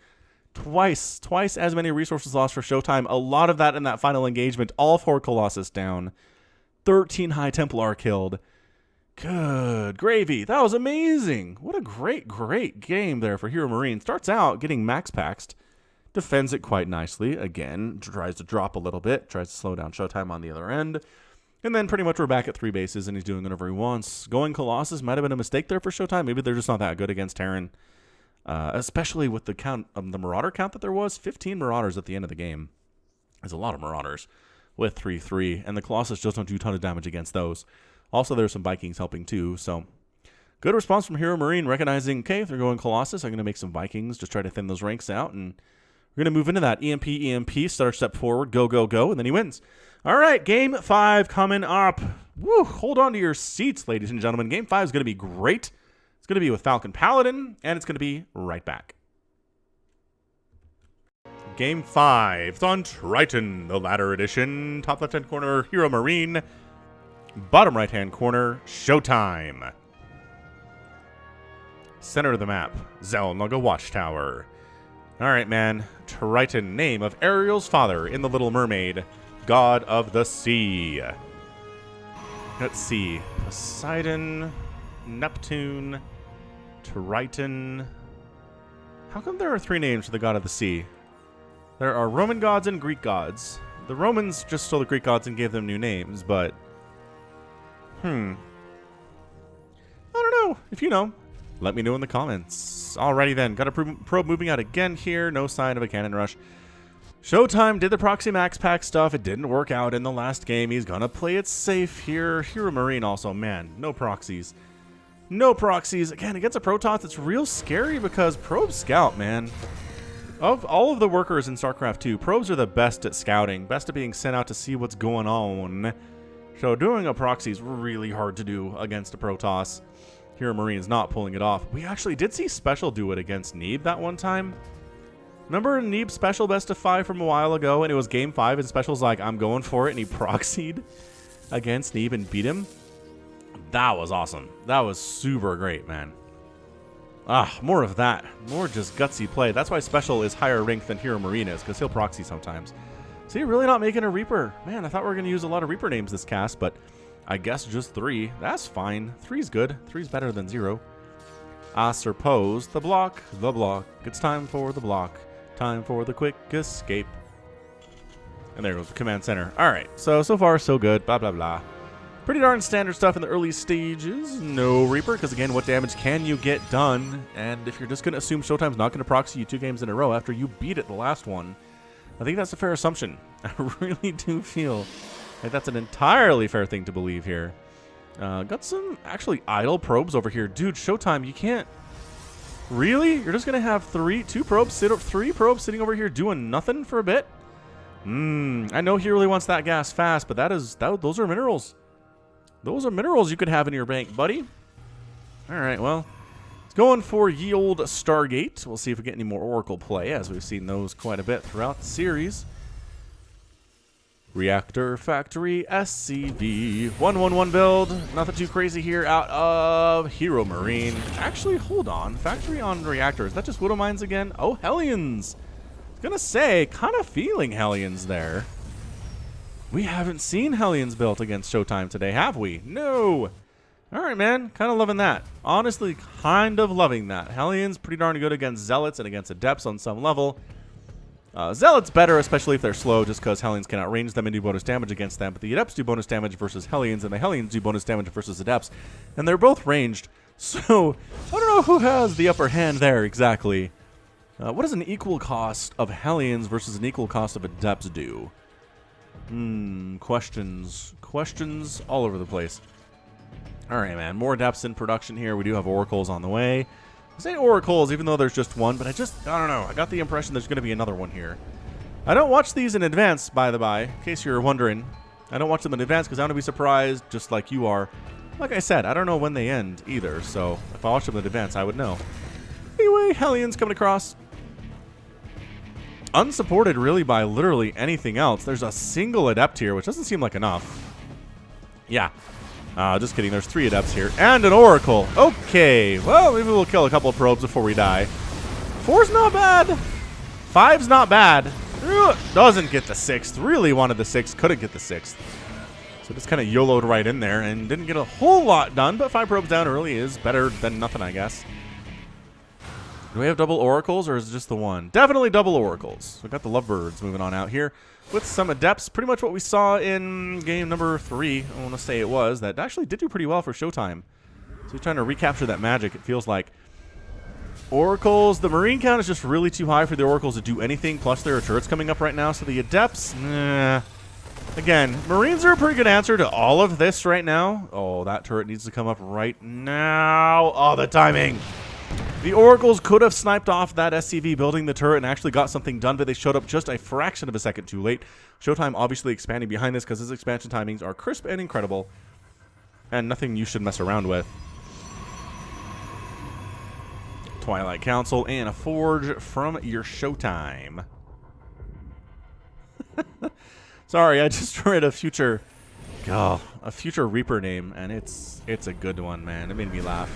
Twice as many resources lost for ShoWTimE. A lot of that in that final engagement. All 4 Colossus down. 13 High Templar killed. Good gravy. That was amazing. What a great game there for HeRoMaRinE. Starts out getting max paxed. Defends it quite nicely. Again, tries to drop a little bit. Tries to slow down ShoWTimE on the other end. And then pretty much we're back at 3 bases and he's doing whatever he wants. Going Colossus might have been a mistake there for ShoWTimE. Maybe they're just not that good against Terran. Especially with the count of the Marauder count that there was. 15 Marauders at the end of the game. There's a lot of Marauders with 3-3. And the Colossus just don't do a ton of damage against those. Also, there's some Vikings helping too. So, good response from HeRoMaRinE, recognizing, okay, if they're going Colossus, I'm going to make some Vikings. Just try to thin those ranks out. And we're going to move into that. EMP, start step forward, go, go, go. And then he wins. All right, Game 5 coming up. Woo, hold on to your seats, ladies and gentlemen. Game 5 is going to be great. It's going to be with Falcon Paladin, and it's going to be right back. Game 5. It's on Triton, the ladder edition. Top left-hand corner, HeRoMaRinE. Bottom right-hand corner, ShoWTimE. Center of the map, Zelnaga Watchtower. All right, man. Triton, name of Ariel's father in The Little Mermaid, god of the sea. Let's see. Poseidon, Neptune, Triton. How come there are 3 names for the god of the sea? There are Roman gods and Greek gods. The Romans just stole the Greek gods and gave them new names, but... I don't know. If you know, let me know in the comments. Alrighty then. Got a probe moving out again here. No sign of a cannon rush. ShoWTimE did the proxy max pack stuff. It didn't work out in the last game. He's going to play it safe here. HeRoMaRinE also, man, no proxies. No proxies. Again, against a Protoss, it's real scary because Probe Scout, man. Of all of the workers in StarCraft 2, probes are the best at scouting, best at being sent out to see what's going on. So doing a proxy is really hard to do against a Protoss. HeRoMaRinE is not pulling it off. We actually did see Special do it against Neeb that one time. Remember Neeb Special best of 5 from a while ago, and it was game 5, and Special's like, I'm going for it, and he proxied against Neeb and beat him? That was awesome. That was super great, man. More of that. More just gutsy play. That's why Special is higher ranked than HeRoMaRinE is, because he'll proxy sometimes. So you're really not making a Reaper. Man, I thought we were going to use a lot of Reaper names this cast, but I guess just 3. That's fine. 3's good. 3's better than 0. I suppose the block. It's time for the block. Time for the quick escape. And there goes the command center. All right. So far, so good. Blah, blah, blah. Pretty darn standard stuff in the early stages. No Reaper, because again, what damage can you get done? And if you're just going to assume ShoWTimE's not going to proxy you 2 games in a row after you beat it the last one, I think that's a fair assumption. I really do feel like that's an entirely fair thing to believe here. Got some actually idle probes over here. Dude, ShoWTimE, you can't... Really? You're just going to have 3 probes sitting over here doing nothing for a bit? I know he really wants that gas fast, but those are minerals. Those are minerals you could have in your bank, buddy. All right, well, it's going for ye old Stargate. We'll see if we get any more Oracle play, as we've seen those quite a bit throughout the series. Reactor Factory SCV 111 build. Nothing too crazy here out of HeRoMaRinE. Actually, hold on. Factory on Reactor. Is that just Widow Mines again? Oh, Hellions. I was going to say, kind of feeling Hellions there. We haven't seen Hellions built against ShoWTimE today, have we? No. All right, man. Kind of loving that. Honestly, kind of loving that. Hellions pretty darn good against Zealots and against Adepts on some level. Zealots better, especially if they're slow, just because Hellions can outrange them and do bonus damage against them. But the Adepts do bonus damage versus Hellions, and the Hellions do bonus damage versus Adepts. And they're both ranged. So, I don't know who has the upper hand there exactly. What does an equal cost of Hellions versus an equal cost of Adepts do? Questions. Questions all over the place. Alright, man. More Adepts in production here. We do have Oracles on the way. I say Oracles even though there's just one, but I don't know. I got the impression there's going to be another one here. I don't watch these in advance, by the by, in case you're wondering. I don't watch them in advance because I want to be surprised just like you are. Like I said, I don't know when they end either, so if I watch them in advance, I would know. Anyway, Hellions coming across. Unsupported really by literally anything else. There's a single Adept here, which doesn't seem like enough. Yeah. Just kidding. There's 3 Adepts here. And an Oracle. Okay. Well, maybe we'll kill a couple of probes before we die. 4's not bad. 5's not bad. Doesn't get the 6th. Really wanted the 6th. Couldn't get the 6th. So just kind of YOLO'd right in there and didn't get a whole lot done. But 5 probes down early is better than nothing, I guess. Do we have double oracles or is it just the one? Definitely double oracles. We got the lovebirds moving on out here with some adepts. Pretty much what we saw in game number 3. I want to say it was. That actually did do pretty well for ShoWTimE. So he's trying to recapture that magic, it feels like. Oracles, the Marine count is just really too high for the Oracles to do anything. Plus there are turrets coming up right now. So the adepts, nah. Again, Marines are a pretty good answer to all of this right now. Oh, that turret needs to come up right now. Oh, the timing. The Oracles could have sniped off that SCV building the turret and actually got something done, but they showed up just a fraction of a second too late. ShoWTimE obviously expanding behind this because his expansion timings are crisp and incredible. And nothing you should mess around with. Twilight Council and a Forge from your ShoWTimE. Sorry, I just read a future Reaper name, and it's a good one, man. It made me laugh.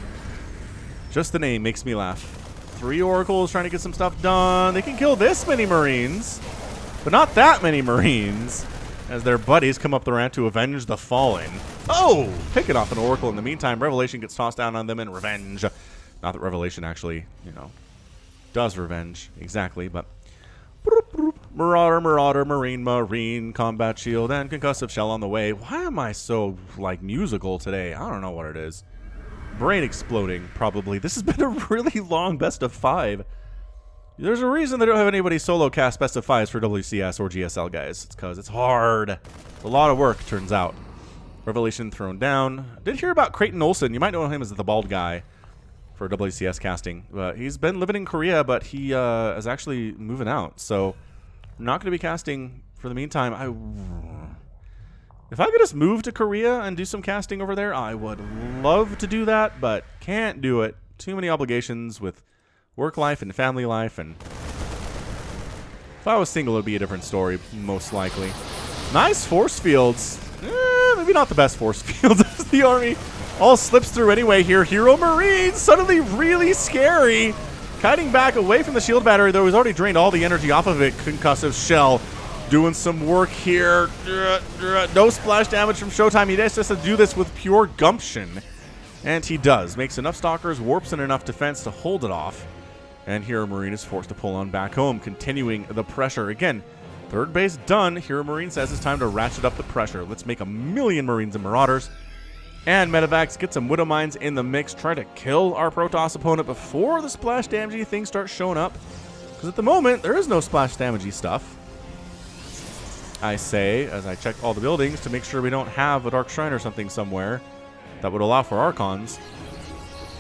Just the name makes me laugh. 3 Oracles trying to get some stuff done. They can kill this many Marines, but not that many Marines, as their buddies come up the ramp to avenge the fallen. Oh! Picking off an Oracle in the meantime. Revelation gets tossed down on them in revenge. Not that Revelation actually, you know, does revenge. Exactly, but... Marauder, Marauder, Marine, Marine, Combat Shield, and Concussive Shell on the way. Why am I so, like, musical today? I don't know what it is. Brain exploding, probably. This has been a really long best of 5. There's a reason they don't have anybody solo cast best of 5s for WCS or GSL, guys. It's because it's hard. It's a lot of work, turns out. Revelation thrown down. Did hear about Creighton Olsen. You might know him as the bald guy for WCS casting. He's been living in Korea, but he is actually moving out. So, I'm not going to be casting for the meantime. If I could just move to Korea and do some casting over there, I would love to do that, but can't do it. Too many obligations with work life and family life, and if I was single, it would be a different story, most likely. Nice force fields. Maybe not the best force fields as the army all slips through anyway here. HeRoMaRinE suddenly really scary. Kiting back away from the shield battery, though he's already drained all the energy off of it. Concussive Shell doing some work here. No splash damage from ShoWTimE. He just has to do this with pure gumption. And he does. Makes enough stalkers, warps in enough defense to hold it off. And HeRoMaRinE is forced to pull on back home, continuing the pressure. Again, third base done. HeRoMaRinE says it's time to ratchet up the pressure. Let's make 1,000,000 Marines and Marauders. And Medivacs, get some Widow Mines in the mix. Try to kill our Protoss opponent before the splash damagey things start showing up. Because at the moment, there is no splash damagey stuff. I say, as I check all the buildings to make sure we don't have a Dark Shrine or something somewhere that would allow for Archons.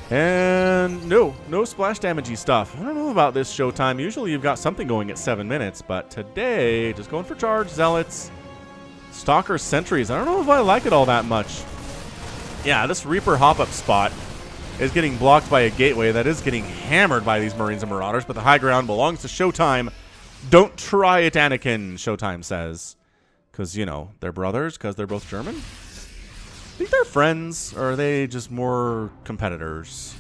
And no splash damagey stuff. I don't know about this ShoWTimE. Usually you've got something going at 7 minutes, but today, just going for charge, Zealots, Stalker, Sentries. I don't know if I like it all that much. Yeah, this Reaper hop-up spot is getting blocked by a gateway that is getting hammered by these Marines and Marauders, but the high ground belongs to ShoWTimE. Don't try it, Anakin, ShoWTimE says. Because, you know, they're brothers, because they're both German? I think they're friends, or are they just more competitors?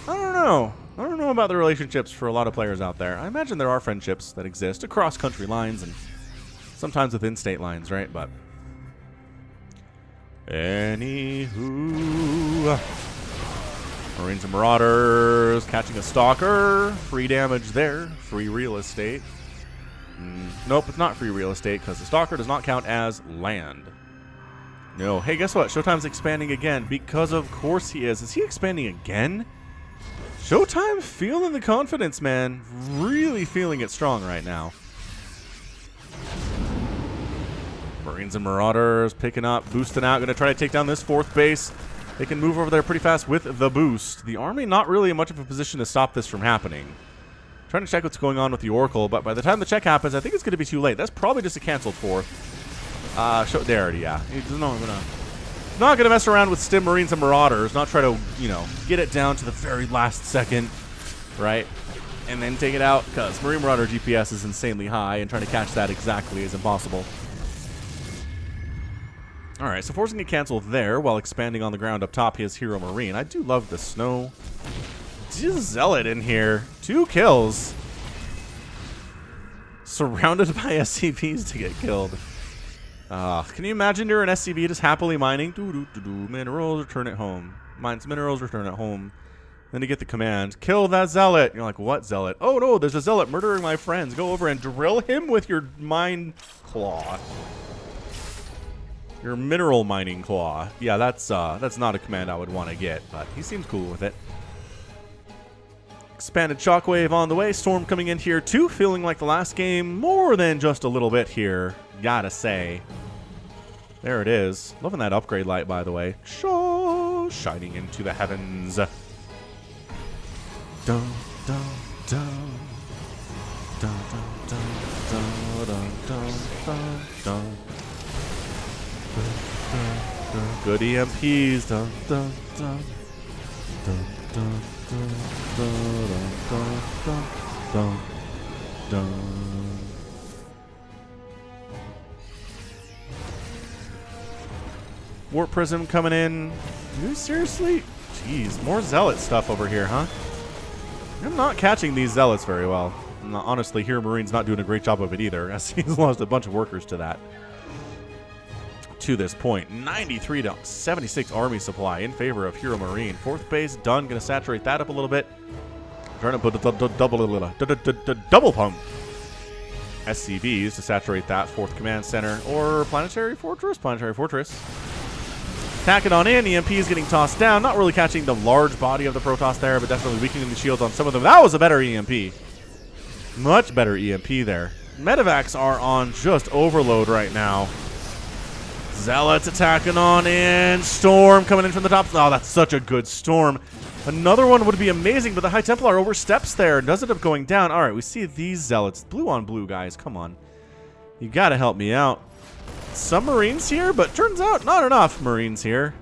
I don't know. I don't know about the relationships for a lot of players out there. I imagine there are friendships that exist across country lines and sometimes within state lines, right? But anywho, Marines and Marauders catching a Stalker. Free damage there. Free real estate. Nope, it's not free real estate because the Stalker does not count as land. No. Hey, guess what? ShoWTimE's expanding again because of course he is. Is he expanding again? ShoWTimE feeling the confidence, man. Really feeling it strong right now. Marines and Marauders picking up, boosting out. Going to try to take down this fourth base. They can move over there pretty fast with the boost. The army not really in much of a position to stop this from happening. Trying to check what's going on with the Oracle, but by the time the check happens, I think it's going to be too late. That's probably just a canceled fourth. There, yeah. He's not gonna mess around with Stim Marines and Marauders. Not try to, you know, get it down to the very last second, right? And then take it out, because Marine Marauder GPS is insanely high, and trying to catch that exactly is impossible. All right, so forcing a cancel there while expanding on the ground up top is HeRoMaRinE. I do love the snow. Just Zealot in here. 2 kills. Surrounded by SCVs to get killed. Can you imagine you're an SCV just happily mining? Minerals, return it home. Mines minerals, return it home. Then you get the command, kill that zealot. You're like, what zealot? Oh no, there's a zealot murdering my friends. Go over and drill him with your mine claw. Your mineral mining claw. Yeah, that's not a command I would want to get, but he seems cool with it. Expanded shockwave on the way. Storm coming in here too. Feeling like the last game more than just a little bit here. Gotta say. There it is. Loving that upgrade light, by the way. Shining into the heavens. Dun, dun, dun. Dun, dun, dun, dun, dun, dun, dun, dun. Good EMPs. Dun, dun, dun. Dun, dun, dun, dun, dun, dun, dun, dun. Warp Prism coming in. Dude, seriously? Jeez, more Zealot stuff over here, huh? I'm not catching these Zealots very well. Honestly, HeRoMaRiNE's not doing a great job of it either, as he's lost a bunch of workers to that. To this point, 93 to 76 army supply in favor of HeRoMaRiNE. Fourth base done. Going to saturate that up a little bit. Trying to put double pump SCVs to saturate that fourth command center or planetary fortress. Tacking on in. EMP is getting tossed down. Not really catching the large body of the Protoss there, but definitely weakening the shields on some of them. That was a better EMP. Much better EMP there. Medivacs are on just overload right now. Zealots attacking on in. Storm coming in from the top. Oh, that's such a good storm. Another one would be amazing, but the High Templar oversteps there and does end up going down. All right, we see these Zealots. Blue on blue, guys. Come on. You got to help me out. Some Marines here, but turns out not enough Marines here.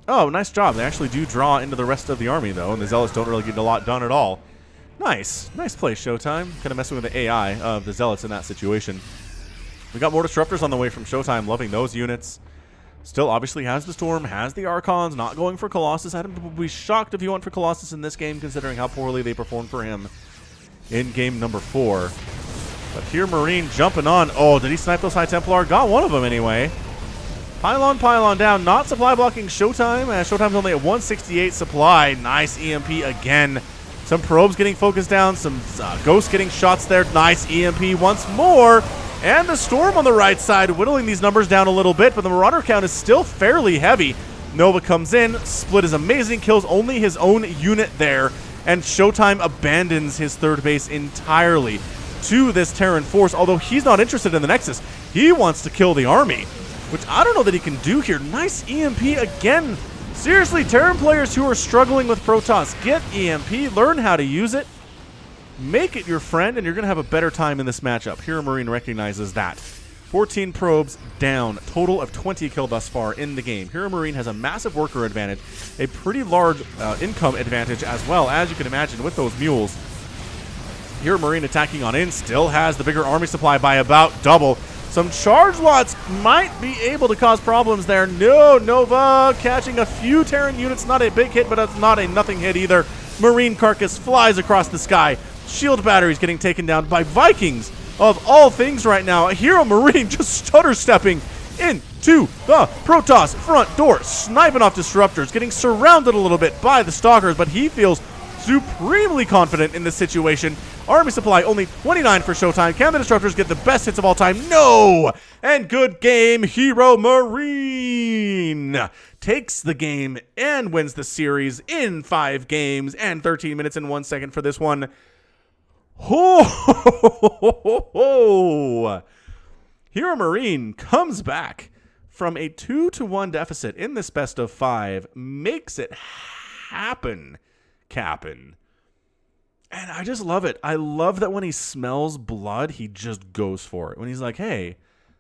Oh, nice job. They actually do draw into the rest of the army, though, and the Zealots don't really get a lot done at all. Nice. Nice play, ShoWTimE. Kind of messing with the AI of the Zealots in that situation. We got more Disruptors on the way from ShoWTimE, loving those units. Still obviously has the Storm, has the Archons, not going for Colossus. I'd be shocked if he went for Colossus in this game, considering how poorly they performed for him in game number 4. But HeRoMaRiNE jumping on. Oh, did he snipe those High Templar? Got one of them anyway. Pylon down. Not supply blocking ShoWTimE. ShoWTimE's only at 168 supply. Nice EMP again. Some probes getting focused down. Some ghosts getting shots there. Nice EMP once more. And the Storm on the right side, whittling these numbers down a little bit, but the Marauder count is still fairly heavy. Nova comes in. Split is amazing. Kills only his own unit there. And ShoWTimE abandons his third base entirely to this Terran force, although he's not interested in the Nexus. He wants to kill the army, which I don't know that he can do here. Nice EMP again. Seriously, Terran players who are struggling with Protoss, get EMP, learn how to use it, make it your friend, and you're going to have a better time in this matchup. HeRoMaRiNE recognizes that. 14 probes down, total of 20 killed thus far in the game. HeRoMaRiNE has a massive worker advantage, a pretty large income advantage as well, as you can imagine with those mules. HeRoMaRiNE attacking on in, still has the bigger army supply by about double. Some charge lots might be able to cause problems there. No, Nova catching a few Terran units. Not a big hit, but it's not a nothing hit either. Marine carcass flies across the sky. Shield batteries getting taken down by Vikings of all things right now. HeRoMaRiNE just stutter stepping into the Protoss front door, sniping off Disruptors, getting surrounded a little bit by the Stalkers, but he feels supremely confident in this situation. Army supply only 29 for ShoWTimE. Can the Disruptors get the best hits of all time? No! And good game. HeRoMaRiNE takes the game and wins the series in 5 games and 13 minutes and 1 second for this one. Ho! HeRoMaRiNE comes back from a 2-1 deficit in this best of 5, makes it happen, Cap'n. And I just love it. I love that when he smells blood, he just goes for it. When he's like, hey,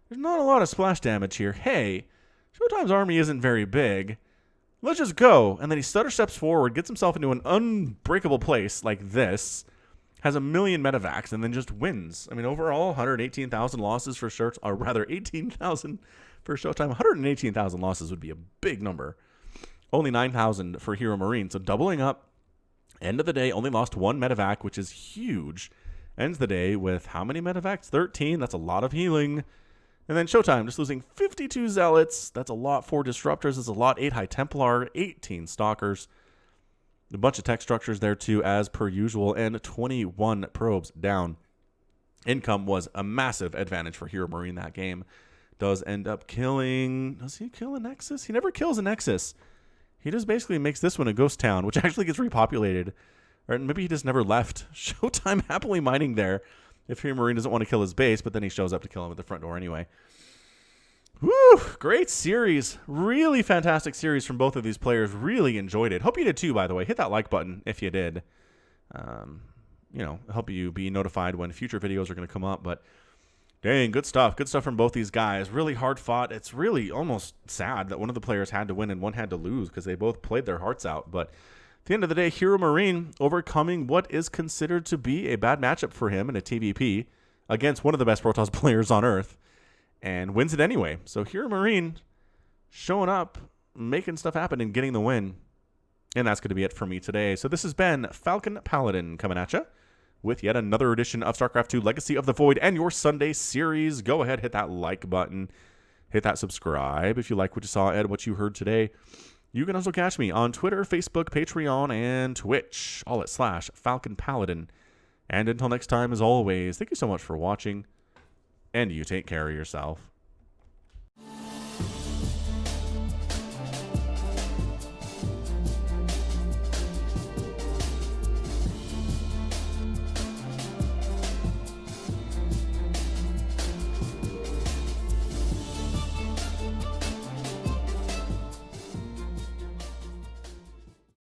there's not a lot of splash damage here. Hey, ShoWTimE's army isn't very big. Let's just go. And then he stutter steps forward, gets himself into an unbreakable place like this, has a million medevacs, and then just wins. I mean, overall, 118,000 losses for ShoWTimE, or rather 18,000 for ShoWTimE. 118,000 losses would be a big number. Only 9,000 for HeRoMaRiNE, so doubling up. End of the day, only lost 1 medevac, which is huge. ends the day with how many medevacts? 13. That's a lot of healing. And then ShoWTimE just losing 52 Zealots. That's a lot. 4 Disruptors. That's a lot. 8 High Templar. 18 Stalkers. A bunch of tech structures there too, as per usual. And 21 probes down. Income was a massive advantage for HeRoMaRinE that game. Does end up killing... Does he kill a Nexus? He never kills a Nexus. He just basically makes this one a ghost town, which actually gets repopulated. Or maybe he just never left. ShoWTimE happily mining there if HeRoMaRinE doesn't want to kill his base, but then he shows up to kill him at the front door anyway. Woo! Great series. Really fantastic series from both of these players. Really enjoyed it. Hope you did too, by the way. Hit that like button if you did. You know, help you be notified when future videos are going to come up. But dang, good stuff. Good stuff from both these guys. Really hard fought. It's really almost sad that one of the players had to win and one had to lose because they both played their hearts out. But at the end of the day, HeRoMaRinE overcoming what is considered to be a bad matchup for him in a TVP against one of the best Protoss players on Earth and wins it anyway. So HeRoMaRinE showing up, making stuff happen, and getting the win. And that's going to be it for me today. So this has been Falcon Paladin coming at you with yet another edition of StarCraft 2 Legacy of the Void and your Sunday series. Go ahead, hit that like button. Hit that subscribe if you like what you saw and what you heard today. You can also catch me on Twitter, Facebook, Patreon, and Twitch, all at /Falcon Paladin. And until next time, as always, thank you so much for watching, and you take care of yourself.